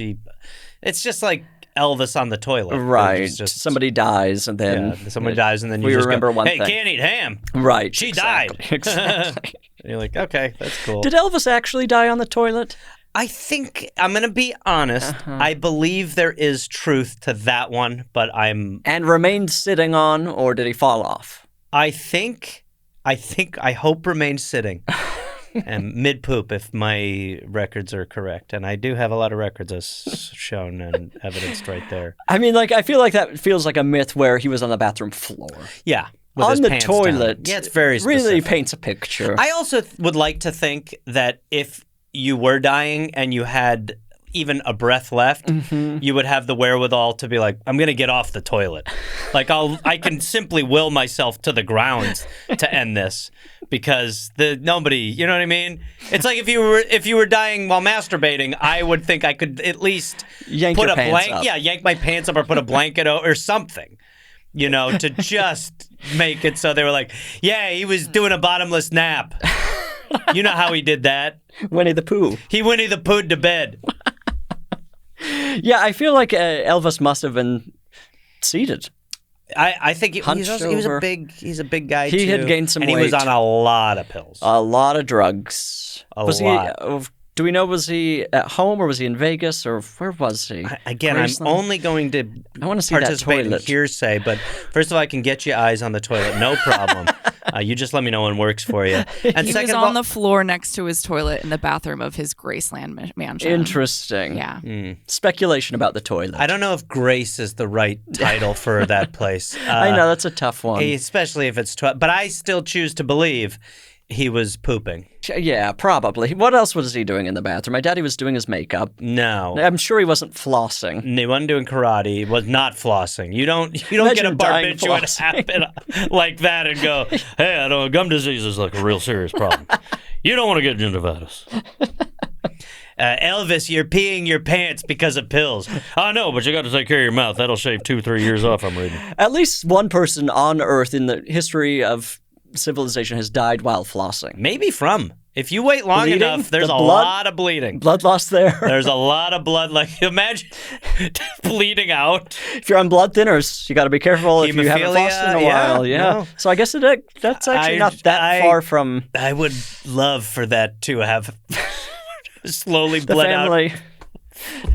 it's just like Elvis on the toilet. Right. Somebody dies and then... somebody dies and then you just remember go, one hey, thing. can't eat ham. Right. She exactly. died. Exactly. You're like, okay, that's cool. Did Elvis actually die on the toilet? I think, I'm going to be honest, I believe there is truth to that one, but I'm... And remained sitting on, or did he fall off? I hope remains sitting. And mid-poop, if my records are correct. And I do have a lot of records as shown and evidenced right there. I mean, like, I feel like that feels like a myth where he was on the bathroom floor. Yeah. With on his the pants toilet. down. Yeah, it's very specific. Really paints a picture. I also would like to think that if you were dying and you had even a breath left, you would have the wherewithal to be like, I'm going to get off the toilet. Like, I can simply will myself to the ground to end this. Because nobody, you know what I mean? It's like if you were dying while masturbating, I would think I could at least yank put your a pants blanket, up. yeah, yank my pants up or put a blanket or something, you know, to just make it so they were like, yeah, he was doing a bottomless nap. You know how he did that? Winnie the Pooh. He Winnie the Pooh'd to bed. Yeah, I feel like Elvis must have been seated. I think he was over. he's a big guy. He too, had gained some and weight. he was on a lot of pills. A lot of drugs. A lot. Do we know, was he at home or was he in Vegas or where was he? Again, Graceland? I'm only going to participate in hearsay, but first of all, I can get you eyes on the toilet, no problem. You just let me know when works for you. And He second was of all, on the floor next to his toilet in the bathroom of his Graceland mansion. Interesting. Yeah. Speculation about the toilet. I don't know if Grace is the right title for that place. I know, that's a tough one. Especially if it's 12, but I still choose to believe he was pooping. Yeah, probably. What else was he doing in the bathroom? My daddy was doing his makeup. No. I'm sure he wasn't flossing. He wasn't doing karate. He was not flossing. You don't get a Imagine dying barbiturate happen like that and go, hey, I know gum disease is like a real serious problem. You don't want to get gingivitis. Elvis, you're peeing your pants because of pills. I know, but you got to take care of your mouth. That'll shave 2-3 years off, I'm reading. At least one person on Earth in the history of civilization has died while flossing. Maybe from. If you wait long Bleeding? enough, there's The a blood? lot of bleeding. Blood loss there. There's a lot of blood. Like, imagine bleeding out. If you're on blood thinners, you got to be careful if you haven't Hemophilia, flossed in a yeah, while. Yeah. no. So I guess that's actually not that far from I would love for that to have slowly the bled out. family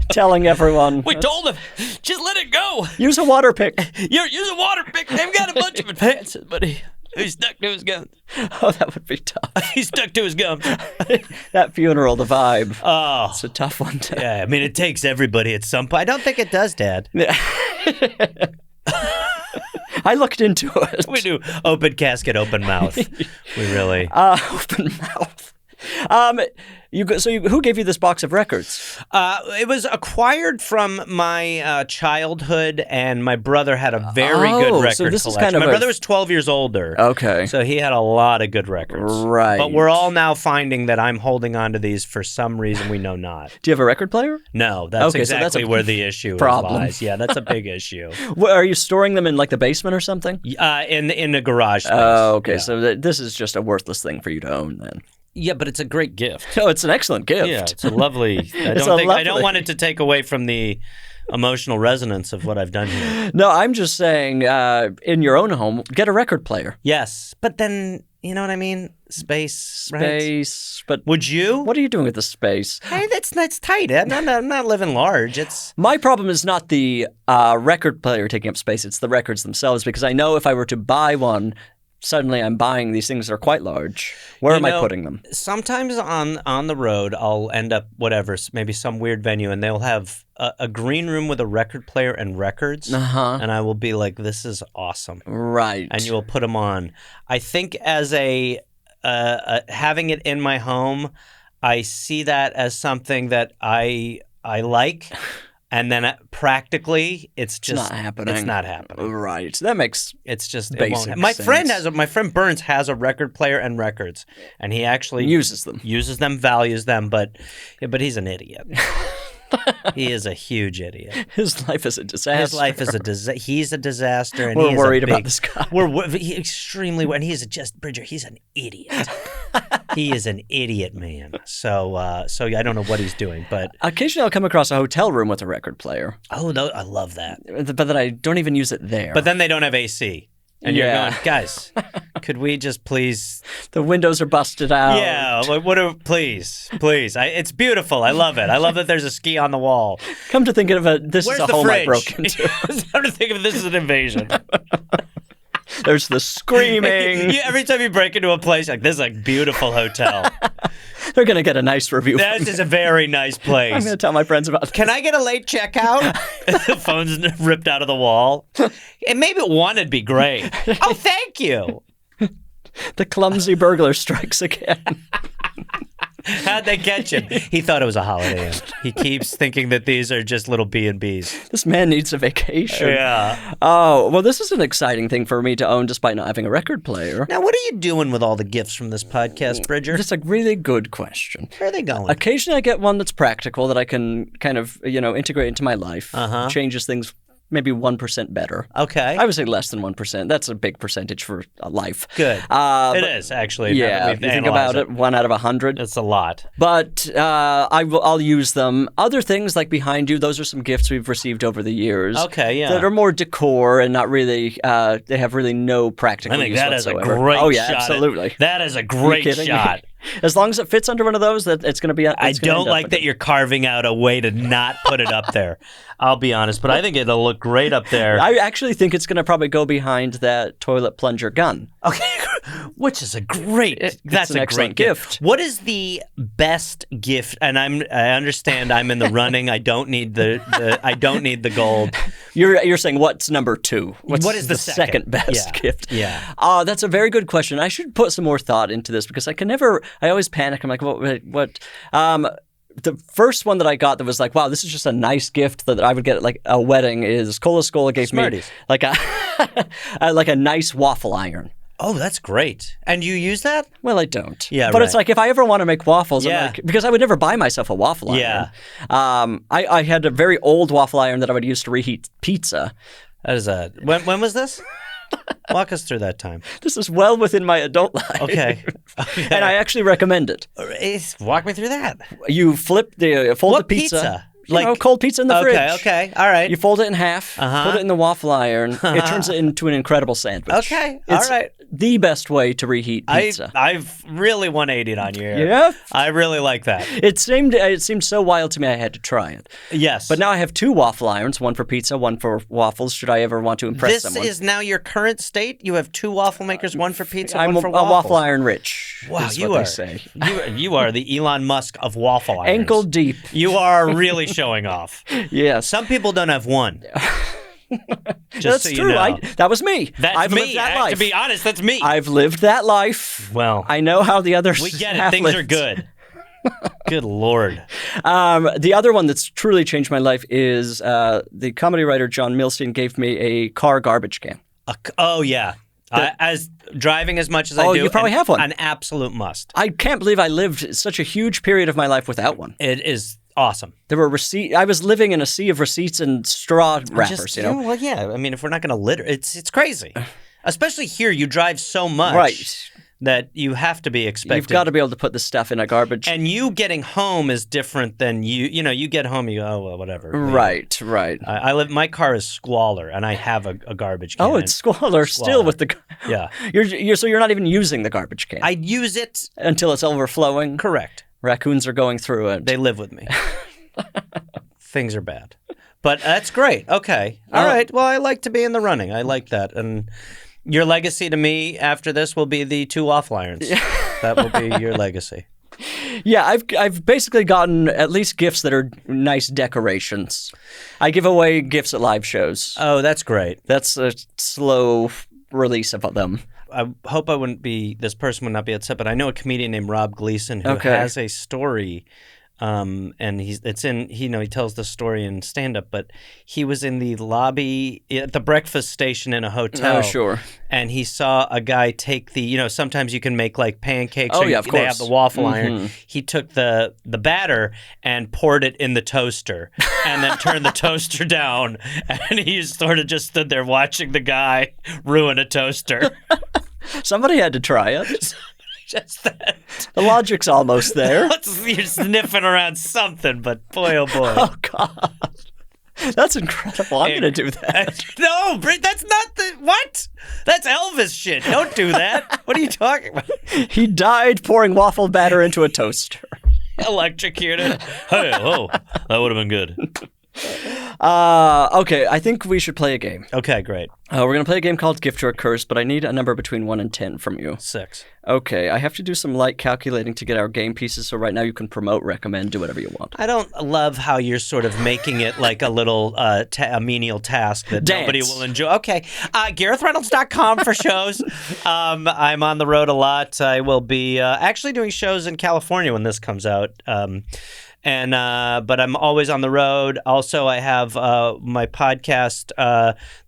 telling everyone. We told him, just let it go. Use a water pick. You're using water pick. They've got a bunch of advances, but he stuck to his guns. Oh, that would be tough. He stuck to his gums. That funeral, the vibe. Oh. It's a tough one to... Yeah, I mean, it takes everybody at some point. I don't think it does, Dad. I looked into it. We do open casket, open mouth. We really... Open mouth. Who gave you this box of records? It was acquired from my childhood, and my brother had a very good record so this collection. is kind of My brother was 12 years older. Okay. So he had a lot of good records. Right. But we're all now finding that I'm holding on to these for some reason we know not. Do you have a record player? No, that's Okay, so that's exactly a where the issue problem. lies. Yeah, that's a big issue. Are you storing them in like the basement or something? In the garage space. Oh, okay. Yeah. So this is just a worthless thing for you to own then. Yeah, but it's a great gift. Oh, it's an excellent gift. Yeah, it's a lovely. I don't want it to take away from the emotional resonance of what I've done here. No, I'm just saying, in your own home, get a record player. Yes, but then you know what I mean. Space, right? Space, but Would you? what are you doing with the space? Hey, that's tight. I'm not living large. It's My problem is not the record player taking up space; it's the records themselves. Because I know if I were to buy one, suddenly I'm buying these things that are quite large. Where am I putting them? Sometimes on the road, I'll end up maybe some weird venue, and they'll have a green room with a record player and records, and I will be like, "This is awesome." Right. And you will put them on. I think as having it in my home, I see that as something that I like. And then practically, it's just not happening. It's not happening. Right. That makes It's just it basic won't. My sense. friend Burns has a record player and records, and he actually uses them. values them, but he's an idiot. He is a huge idiot. His life is a disaster. His life is a disaster. He's a disaster, and We're he is worried a big, about this guy. He's extremely, and he's just Bridger. He's an idiot. He is an idiot, man. So I don't know what he's doing, but Occasionally I'll come across a hotel room with a record player, oh no, I love that. but then I don't even use it there. But then they don't have AC, and Yeah. you're going, guys, could we just please? the windows are busted out. Yeah, like, please. It's beautiful. I love it. I love that there's a ski on the wall. Come to think of it, this Where's is a the home fridge? I broke into. Come to think of it, this is an invasion. There's the screaming. Every time you break into a place, like, this is a beautiful hotel. They're going to get a nice review. This is a very nice place. I'm going to tell my friends about this. Can I get a late checkout? The phone's ripped out of the wall. And maybe one would be great. Oh, thank you. The clumsy burglar strikes again. How'd they catch him? He thought it was a Holiday Inn. He keeps thinking that these are just little B&Bs. This man needs a vacation. Yeah. Oh, well, this is an exciting thing for me to own despite not having a record player. Now, what are you doing with all the gifts from this podcast, Bridger? That's a really good question. Where are they going? Occasionally I get one that's practical that I can kind of, integrate into my life. Changes things maybe 1% better. Okay. I would say less than 1%. That's a big percentage for life. Good. It is, actually. Yeah, if you think about it, 1 out of 100. It's a lot. But I'll use them. Other things like behind you, those are some gifts we've received over the years. Okay, yeah. That are more decor and not really, they have really no practical use I think that whatsoever. is a great shot. Oh, yeah, absolutely. That is a great shot. As long as it fits under one of those, that it's going to be. I don't like that you're carving out a way to not put it up there. I'll be honest, but I think it'll look great up there. I actually think it's going to probably go behind that toilet plunger gun. Okay, which is a great. That's an a excellent great gift. What is the best gift? And I understand I'm in the running. I don't need the gold. You're saying what's number 2? What is the second best gift? Yeah. That's a very good question. I should put some more thought into this because I always panic. I'm like, what? The first one that I got that was like, wow, this is just a nice gift that I would get at like a wedding is Cola Scola gave me like a nice waffle iron. Oh, that's great. And you use that? Well, I don't. Yeah, but it's like if I ever want to make waffles, Yeah. I'm like, because I would never buy myself a waffle iron. Yeah. I had a very old waffle iron that I would use to reheat pizza. That is when was this? Walk us through that time. This is well within my adult life. Okay. And I actually recommend it. Walk me through that. You fold the pizza. Cold pizza in the fridge. Okay, all right. You fold it in half, put it in the waffle iron. It turns it into an incredible sandwich. Okay, it's all right. The best way to reheat pizza. I've really 180'd on you here. Yeah? I really like that. It seemed so wild to me I had to try it. Yes. But now I have 2 waffle irons, one for pizza, one for waffles, should I ever want to impress someone. This is now your current state? You have 2 waffle makers, one for pizza, I'm one for a waffles? waffle iron rich. Wow, is you what are. They say. You are the Elon Musk of waffle irons. Ankle deep. You are really showing off. Yes. Some people don't have one. That's so true. You know. That was me. I've lived that life. To be honest, that's me. I've lived that life. Well, I know how the others. We get it. Things are good. Good Lord. The other one that's truly changed my life is the comedy writer John Milstein gave me a car garbage can. Oh yeah. As driving as much as I do. Oh, you probably have one. An absolute must. I can't believe I lived such a huge period of my life without one. It is awesome. There were receipts. I was living in a sea of receipts and straw wrappers. Well, yeah. I mean, if we're not going to litter, it's crazy. Especially here, you drive so much, right? That you have to be expected. You've got to be able to put the stuff in a garbage. And you getting home is different than you get home, you go, oh, well, whatever. Right. My car is squalor, and I have a garbage can. Oh, it's squalor still with the. Yeah. So you're not even using the garbage can. I use it until it's overflowing. Correct. Raccoons are going through it. They live with me. Things are bad. But that's great. Okay. All right. Well, I like to be in the running. I like that. And your legacy to me after this will be the 2 waffle irons. That will be your legacy. Yeah, I've basically gotten at least gifts that are nice decorations. I give away gifts at live shows. Oh, that's great. That's a slow release of them. I hope this person would not be upset, but I know a comedian named Rob Gleason who has a story, and he tells the story in stand-up, but he was in the lobby at the breakfast station in a hotel. Oh, sure. And he saw a guy take sometimes you can make like pancakes. Oh, yeah, of course. They have the waffle iron. He took the batter and poured it in the toaster and then turned the toaster down, and he sort of just stood there watching the guy ruin a toaster. Somebody had to try it. Just that. The logic's almost there. You're sniffing around something, but boy, oh boy. Oh, God. That's incredible. I'm going to do that. No, that's not what? That's Elvis shit. Don't do that. What are you talking about? He died pouring waffle batter into a toaster. Electrocuted. Hey, that would have been good. Okay, I think we should play a game. Okay, great. We're going to play a game called Gift or Curse, but I need a number between 1 and 10 from you. 6. Okay, I have to do some light calculating to get our game pieces, so right now you can promote, recommend, do whatever you want. I don't love how you're sort of making it like a little a menial task that nobody will enjoy. Okay, GarethReynolds.com for shows. I'm on the road a lot. I will be actually doing shows in California when this comes out. But I'm always on the road. Also, I have my podcast,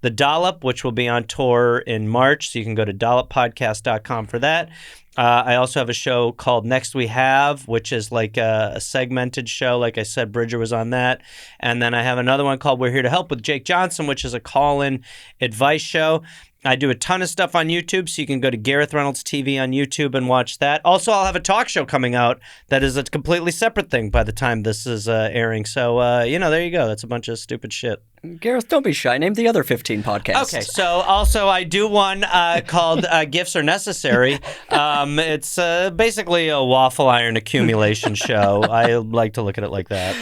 The Dollop, which will be on tour in March. So you can go to dolloppodcast.com for that. I also have a show called Next We Have, which is like a segmented show. Like I said, Bridger was on that. And then I have another one called We're Here to Help with Jake Johnson, which is a call-in advice show. I do a ton of stuff on YouTube, so you can go to Gareth Reynolds TV on YouTube and watch that. Also, I'll have a talk show coming out that is a completely separate thing by the time this is airing. So, there you go. That's a bunch of stupid shit. Gareth, don't be shy. Name the other 15 podcasts. Okay, so also I do one called Gifts Are Necessary. It's basically a waffle iron accumulation show. I like to look at it like that.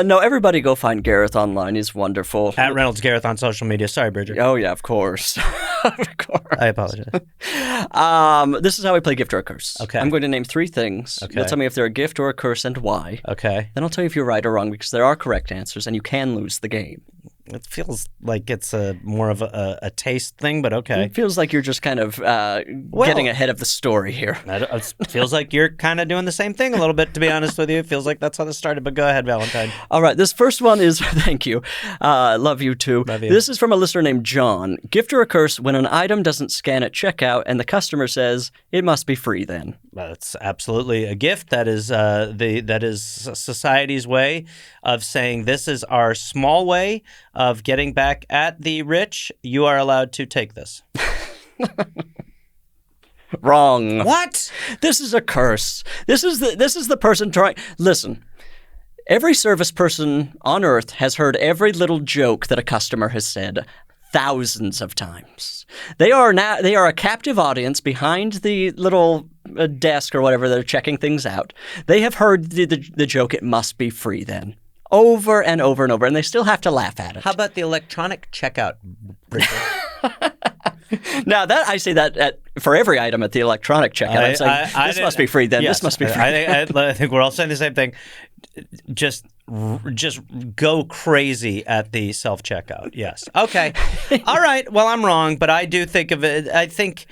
No, everybody go find Gareth online. He's wonderful. At Reynolds Gareth on social media. Sorry, Bridger. Oh, yeah, of course. Of course. I apologize. This is how we play Gift or a Curse. Okay. I'm going to name 3 things. Okay. You'll tell me if they're a gift or a curse and why. Okay. Then I'll tell you if you're right or wrong because there are correct answers and you can lose the game. It feels like it's more of a taste thing, but okay. It feels like you're just kind of getting ahead of the story here. It feels like you're kind of doing the same thing a little bit, to be honest with you. It feels like that's how this started, but go ahead, Valentine. All right, this first one is, thank you. Love you too. Love you. This is from a listener named John. Gift or a curse when an item doesn't scan at checkout and the customer says, it must be free then. That's absolutely a gift. That is society's way of saying this is our small way of getting back at the rich. You are allowed to take this. Wrong. What? This is a curse. This is the person trying. Listen. Every service person on earth has heard every little joke that a customer has said thousands of times. They are a captive audience behind the little desk or whatever they're checking things out. They have heard the joke, it must be free then. Over and over and over, and they still have to laugh at it. How about the electronic checkout, Bridger? Now, I say that for every item at the electronic checkout. I'm saying, this must be free then. Yes, this must be free. I think we're all saying the same thing. Just go crazy at the self-checkout. Yes. Okay. All right. Well, I'm wrong, but I do think of it. I think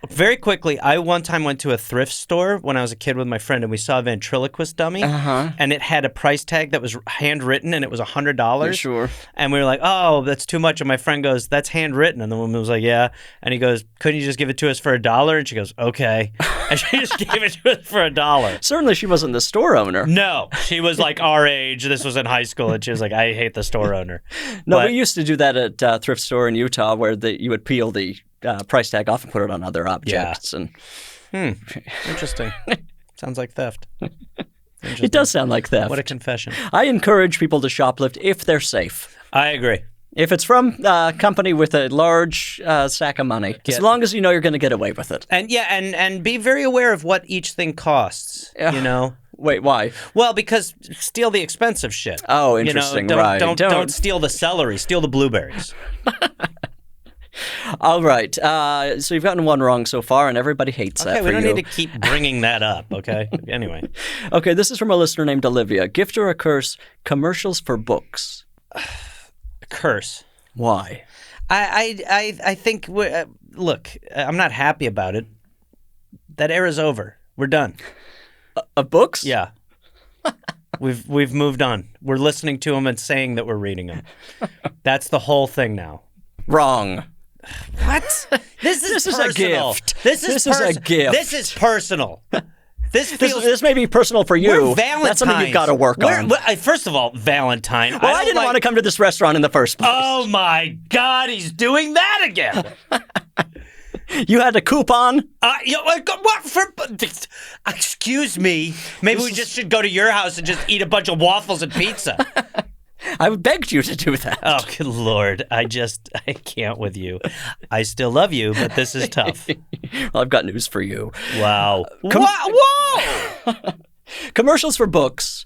very quickly, I one time went to a thrift store when I was a kid with my friend, and we saw a ventriloquist dummy, and it had a price tag that was handwritten, and it was $100. Sure. And we were like, oh, that's too much. And my friend goes, that's handwritten. And the woman was like, yeah. And he goes, couldn't you just give it to us for $1? And she goes, okay. And she just gave it to us for $1. Certainly she wasn't the store owner. No. She was like our age. This was in high school, and she was like, I hate the store owner. No, we used to do that at a thrift store in Utah where you would peel the price tag off and put it on other objects. Yeah. Interesting. Sounds like theft. It does sound like theft. What a confession. I encourage people to shoplift if they're safe. I agree. If it's from a company with a large sack of money, as long as you know you're going to get away with it. And and be very aware of what each thing costs, you know? Wait, why? Well, because steal the expensive shit. Oh, interesting. Right. Don't steal the celery. Steal the blueberries. All right. So you've gotten one wrong so far, and everybody hates that for you. Okay, we don't need to keep bringing that up, okay? Anyway. Okay, this is from a listener named Olivia. Gift or a curse, commercials for books. Curse. Why? I think, look, I'm not happy about it. That era's over. We're done. Of books? Yeah. We've moved on. We're listening to them and saying that we're reading them. That's the whole thing now. Wrong. What? This is a gift. This is a gift. This is personal. This may be personal for you. We're Valentine's. That's something you've got to work on. First of all, Valentine. Well, I didn't want to come to this restaurant in the first place. Oh my God, he's doing that again. You had a coupon? Excuse me. Maybe we just should go to your house and just eat a bunch of waffles and pizza. I begged you to do that. Oh, good Lord. I can't with you. I still love you, but this is tough. Well, I've got news for you. Wow. Whoa! Commercials for books.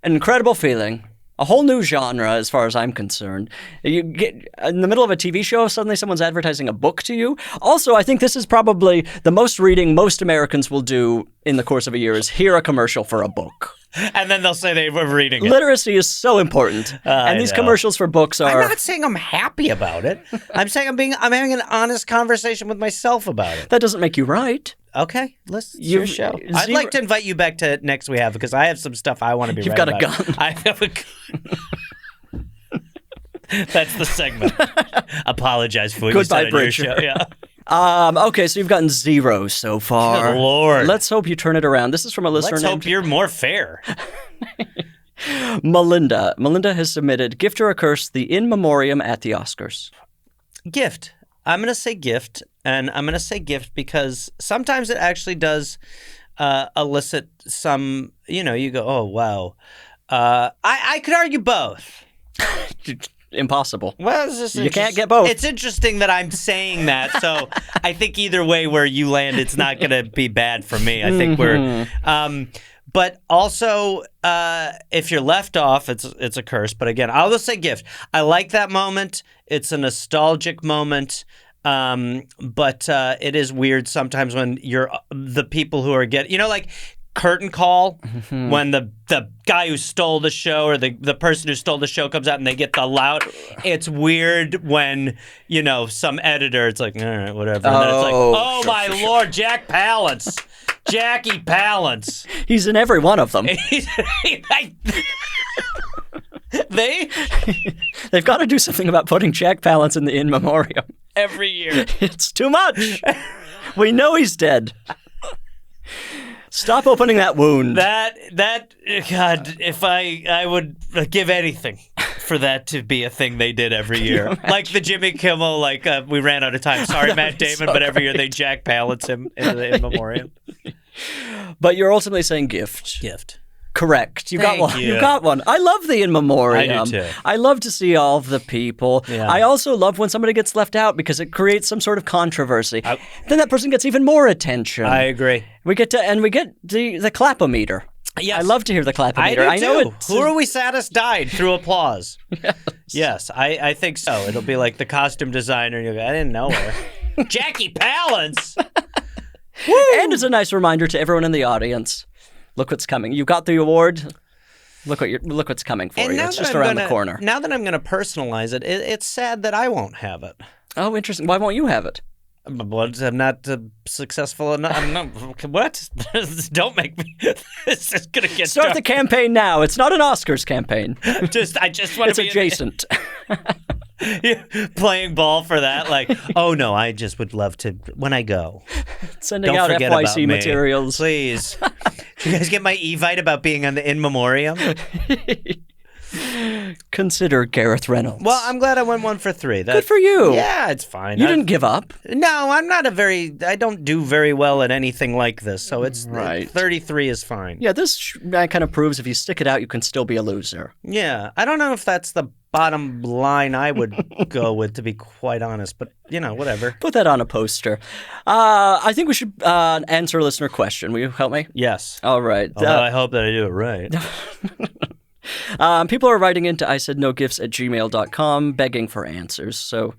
An incredible feeling. A whole new genre, as far as I'm concerned. You get in the middle of a TV show, suddenly someone's advertising a book to you. Also, I think this is probably the most reading most Americans will do in the course of a year is hear a commercial for a book. And then they'll say they were reading it. Literacy is so important. And these commercials for books are... I'm not saying I'm happy about it. I'm saying I'm having an honest conversation with myself about it. That doesn't make you right. Okay, it's your show. I'd like to invite you back to Next We Have because I have some stuff I want to be You've right got about. a gun. I have a gun. That's the segment. Apologize for what you said on your show. Yeah. Okay, so you've gotten 0 so far. Good Lord. Let's hope you turn it around. This is from a listener Let's hope you're more fair. Melinda. Melinda has submitted gift or a curse, the in memoriam at the Oscars. Gift. I'm going to say gift, and I'm going to say gift because sometimes it actually does elicit some, you go, oh, wow. I could argue both. Impossible. Well, it's just you can't get both. It's interesting that I'm saying that, so I think either way where you land, it's not going to be bad for me. I think we're... but also, if you're left off, it's a curse. But again, I'll just say gift. I like that moment. It's a nostalgic moment. But it is weird sometimes when you're the people who are like curtain call when the guy who stole the show or the person who stole the show comes out and they get the loud. It's weird when some editor. It's like all right, whatever. And then it's like my Lord, Jack Palance. Jackie Palance. He's in every one of them. They've got to do something about putting Jack Palance in the in memoriam every year. It's too much. We know he's dead. Stop opening that wound. That God, if I would give anything for that to be a thing they did every year. Like the Jimmy Kimmel, we ran out of time. Sorry, Matt Damon, but every year they Jack Palance him in the in memoriam. But you're ultimately saying gift. Gift. Correct. You got one. You. You got one. I love the in memoriam. I do too. I love to see all of the people. Yeah. I also love when somebody gets left out because it creates some sort of controversy. Then that person gets even more attention. I agree. We get the clap-o-meter. Yes. I love to hear the clap-o-meter. I do know too. Who are we saddest died through applause? Yes. Yes, I think so. It'll be like the costume designer. And you'll go, I didn't know her. Jackie Palance. And it's a nice reminder to everyone in the audience. Look what's coming. You got the award. Look what's coming for you. It's just around the corner. Now that I'm going to personalize it, it's sad that I won't have it. Oh, interesting. Why won't you have it? I'm not successful enough. I'm not. What? Don't make me. This is going to get Start dark. the campaign now. It's not an Oscars campaign. I just want It's to be adjacent. Playing ball for that. Oh no, I just would love to when I go. Sending Don't out forget FYC about me. materials. Please. Did you guys get my Evite about being on the in memoriam? Consider Gareth Reynolds. Well, I'm glad I went 1 for 3. Good for you. Yeah, it's fine. You didn't give up. No, I'm not I don't do very well at anything like this, so it's Right. 33 is fine. Yeah, this kind of proves if you stick it out, you can still be a loser. Yeah, I don't know if that's the bottom line I would go with, to be quite honest, but whatever. Put that on a poster. I think we should answer a listener question. Will you help me? Yes. All right. Although I hope that I do it right. People are writing into isaidnogifts@gmail.com begging for answers, so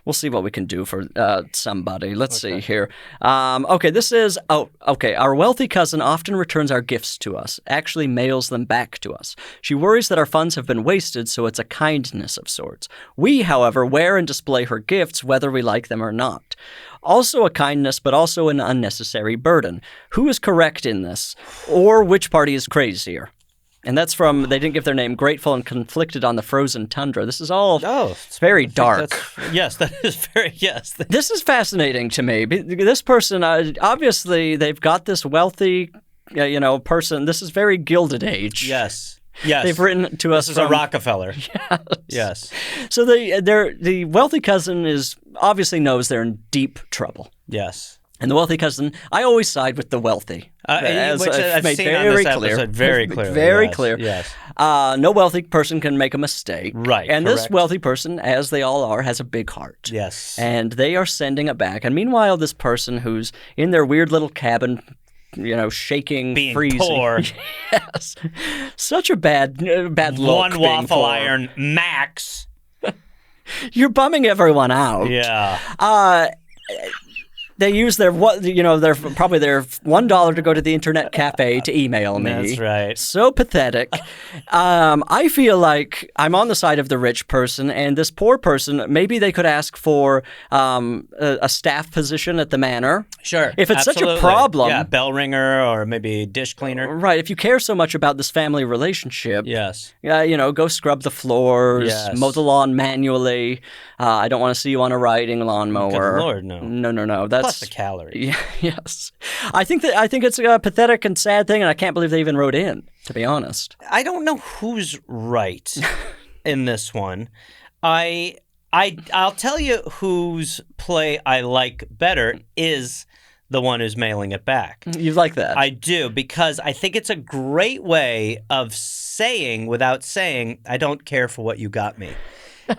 we'll see what we can do for somebody. Let's see here. This is... Our wealthy cousin often returns our gifts to us, actually mails them back to us. She worries that our funds have been wasted, so it's a kindness of sorts. We, however, wear and display her gifts whether we like them or not. Also a kindness, but also an unnecessary burden. Who is correct in this? Or which party is crazier? And that's from, they didn't give their name, Grateful and Conflicted on the Frozen Tundra. This is all it's very dark. Yes, that is very, yes. This is fascinating to me. This person, obviously, they've got this wealthy, person. This is very Gilded Age. Yes. Yes. They've written to us This is a Rockefeller. Yes. Yes. So the wealthy cousin obviously knows they're in deep trouble. Yes. And the wealthy cousin, I always side with the wealthy. Which I've made seen very on this clear. episode very clearly. Very yes, clear. Yes. No wealthy person can make a mistake. Right. And correct. this wealthy person, as they all are, has a big heart. Yes. And they are sending it back. And meanwhile, this person who's in their weird little cabin shaking, Being freezing. poor. Yes. Such a bad look. One being waffle poor. iron max. You're bumming everyone out. Yeah. They use their probably their $1 to go to the internet cafe to email me. That's right. So pathetic. I feel like I'm on the side of the rich person, and this poor person, maybe they could ask for a staff position at the manor. Sure. If it's absolutely. such a problem. Yeah, bell ringer or maybe dish cleaner. Right. If you care so much about this family relationship. Yes. Go scrub the floors, Yes. mow the lawn manually. I don't want to see you on a riding lawnmower. Good Lord, no. No. That's Plus the calories. Yeah, yes. I think it's a pathetic and sad thing, and I can't believe they even wrote in, to be honest. I don't know who's right in this one. I'll tell you whose play I like better is the one who's mailing it back. You like that? I do, because I think it's a great way of saying without saying, I don't care for what you got me.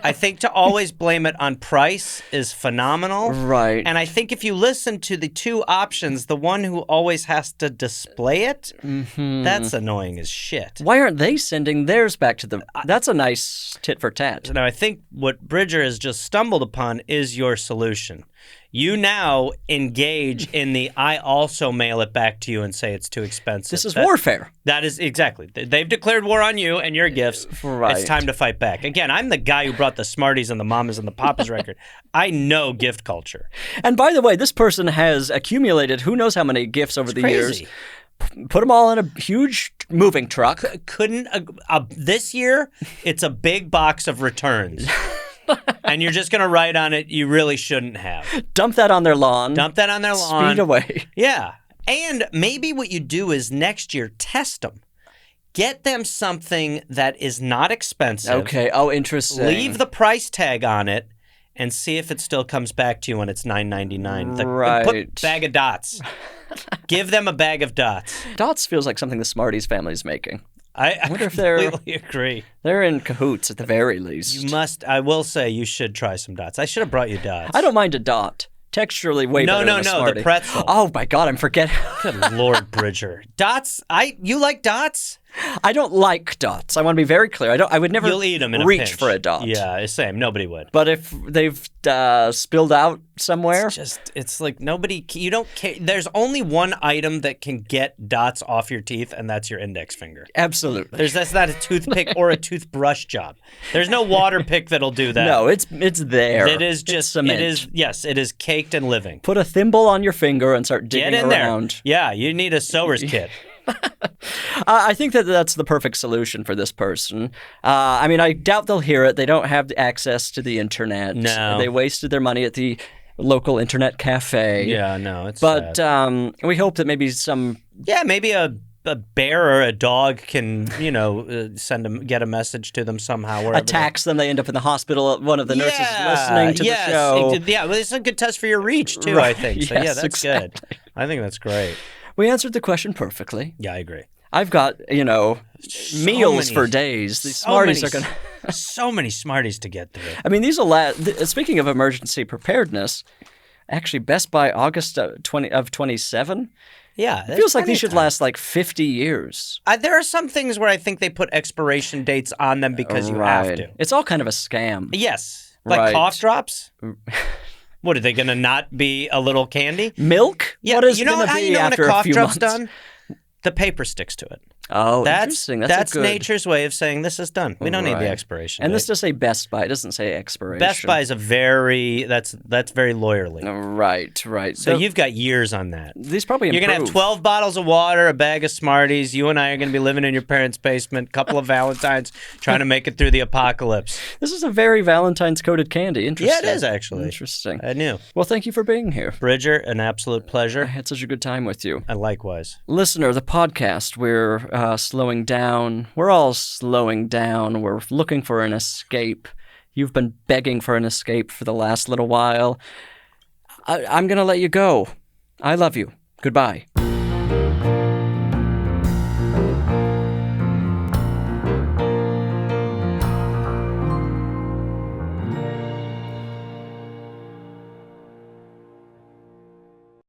I think to always blame it on price is phenomenal. Right. And I think if you listen to the two options, the one who always has to display it, that's annoying as shit. Why aren't they sending theirs back to them? That's a nice tit for tat. Now, I think what Bridger has just stumbled upon is your solution. You now engage in the I also mail it back to you and say it's too expensive. This is warfare. That is exactly. They've declared war on you and your gifts. Right. It's time to fight back. Again, I'm the guy who brought the Smarties and the Mamas and the Papas record. I know gift culture. And by the way, this person has accumulated who knows how many gifts over the Crazy. years. Put them all in a huge moving truck. Couldn't this year? It's a big box of returns. And you're just going to write on it, you really shouldn't have. Dump that on their lawn. Dump that on their lawn. Speed away. Yeah. And maybe what you do is next year, test them. Get them something that is not expensive. Okay. Oh, interesting. Leave the price tag on it and see if it still comes back to you when it's $9.99. Right. Put bag of dots. Give them a bag of dots. Dots feels like something the Smarties family is making. I wonder if they're- completely agree. They're in cahoots at the very least. You must. I will say you should try some dots. I should have brought you dots. I don't mind a dot. Texturally way better than a Smartie. the pretzel. Oh my God, I'm forgetting. Good Lord, Bridger. Dots. You like dots? I don't like dots. I want to be very clear. I would never You'll eat them in a reach pinch. for a dot. Yeah, same. Nobody would. But if they've spilled out somewhere, It's like nobody. You don't care. There's only one item that can get dots off your teeth, and that's your index finger. absolutely. That's not a toothpick or a toothbrush job. There's no water pick that'll do that. No, it's there. It is just It's cement. It is. Yes, it is caked and living. Put a thimble on your finger and start Get digging in around. there. Yeah, you need a sewer's kit. I think that's the perfect solution for this person. I doubt they'll hear it. They don't have access to the internet. No. They wasted their money at the local internet cafe. Yeah, no, it's But sad. we hope that maybe some... Yeah, maybe a bear or a dog can, get a message to them somehow. wherever attacks them. They end up in the hospital. One of the nurses is listening to the show. Yeah, well, it's a good test for your reach, too, I think. So, Yes, yeah, that's exactly. good. I think that's great. We answered the question perfectly. Yeah, I agree. I've got, meals for days. These Smarties are going to... So many Smarties to get through. I mean, these will last... Speaking of emergency preparedness, actually, Best Buy August of 27... Yeah. It feels like these should last like 50 years. There are some things where I think they put expiration dates on them because you have to. It's all kind of a scam. Yes. Like Right. cough drops? What, are they going to not be a little candy? Milk? Yeah, What is you know going to how be you know when after a cough few drop's months? done? The paper sticks to it. Oh, That's interesting. That's a good... nature's way of saying this is done. We don't need the Right. expiration. And date. this does say Best Buy. It doesn't say expiration. Best Buy is that's very lawyerly. Right. So you've got years on that. These probably You're improve. going to have 12 bottles of water, a bag of Smarties. You and I are going to be living in your parents' basement, couple of Valentines, trying to make it through the apocalypse. This is a very Valentine's-coded candy. Interesting. Yeah, it is, actually. Interesting. I knew. Well, thank you for being here. Bridger, an absolute I pleasure. had such a good time with you. And likewise. Listener, the podcast, we're slowing down. We're all slowing down. We're looking for an escape. You've been begging for an escape for the last little while. I'm going to let you go. I love you. Goodbye.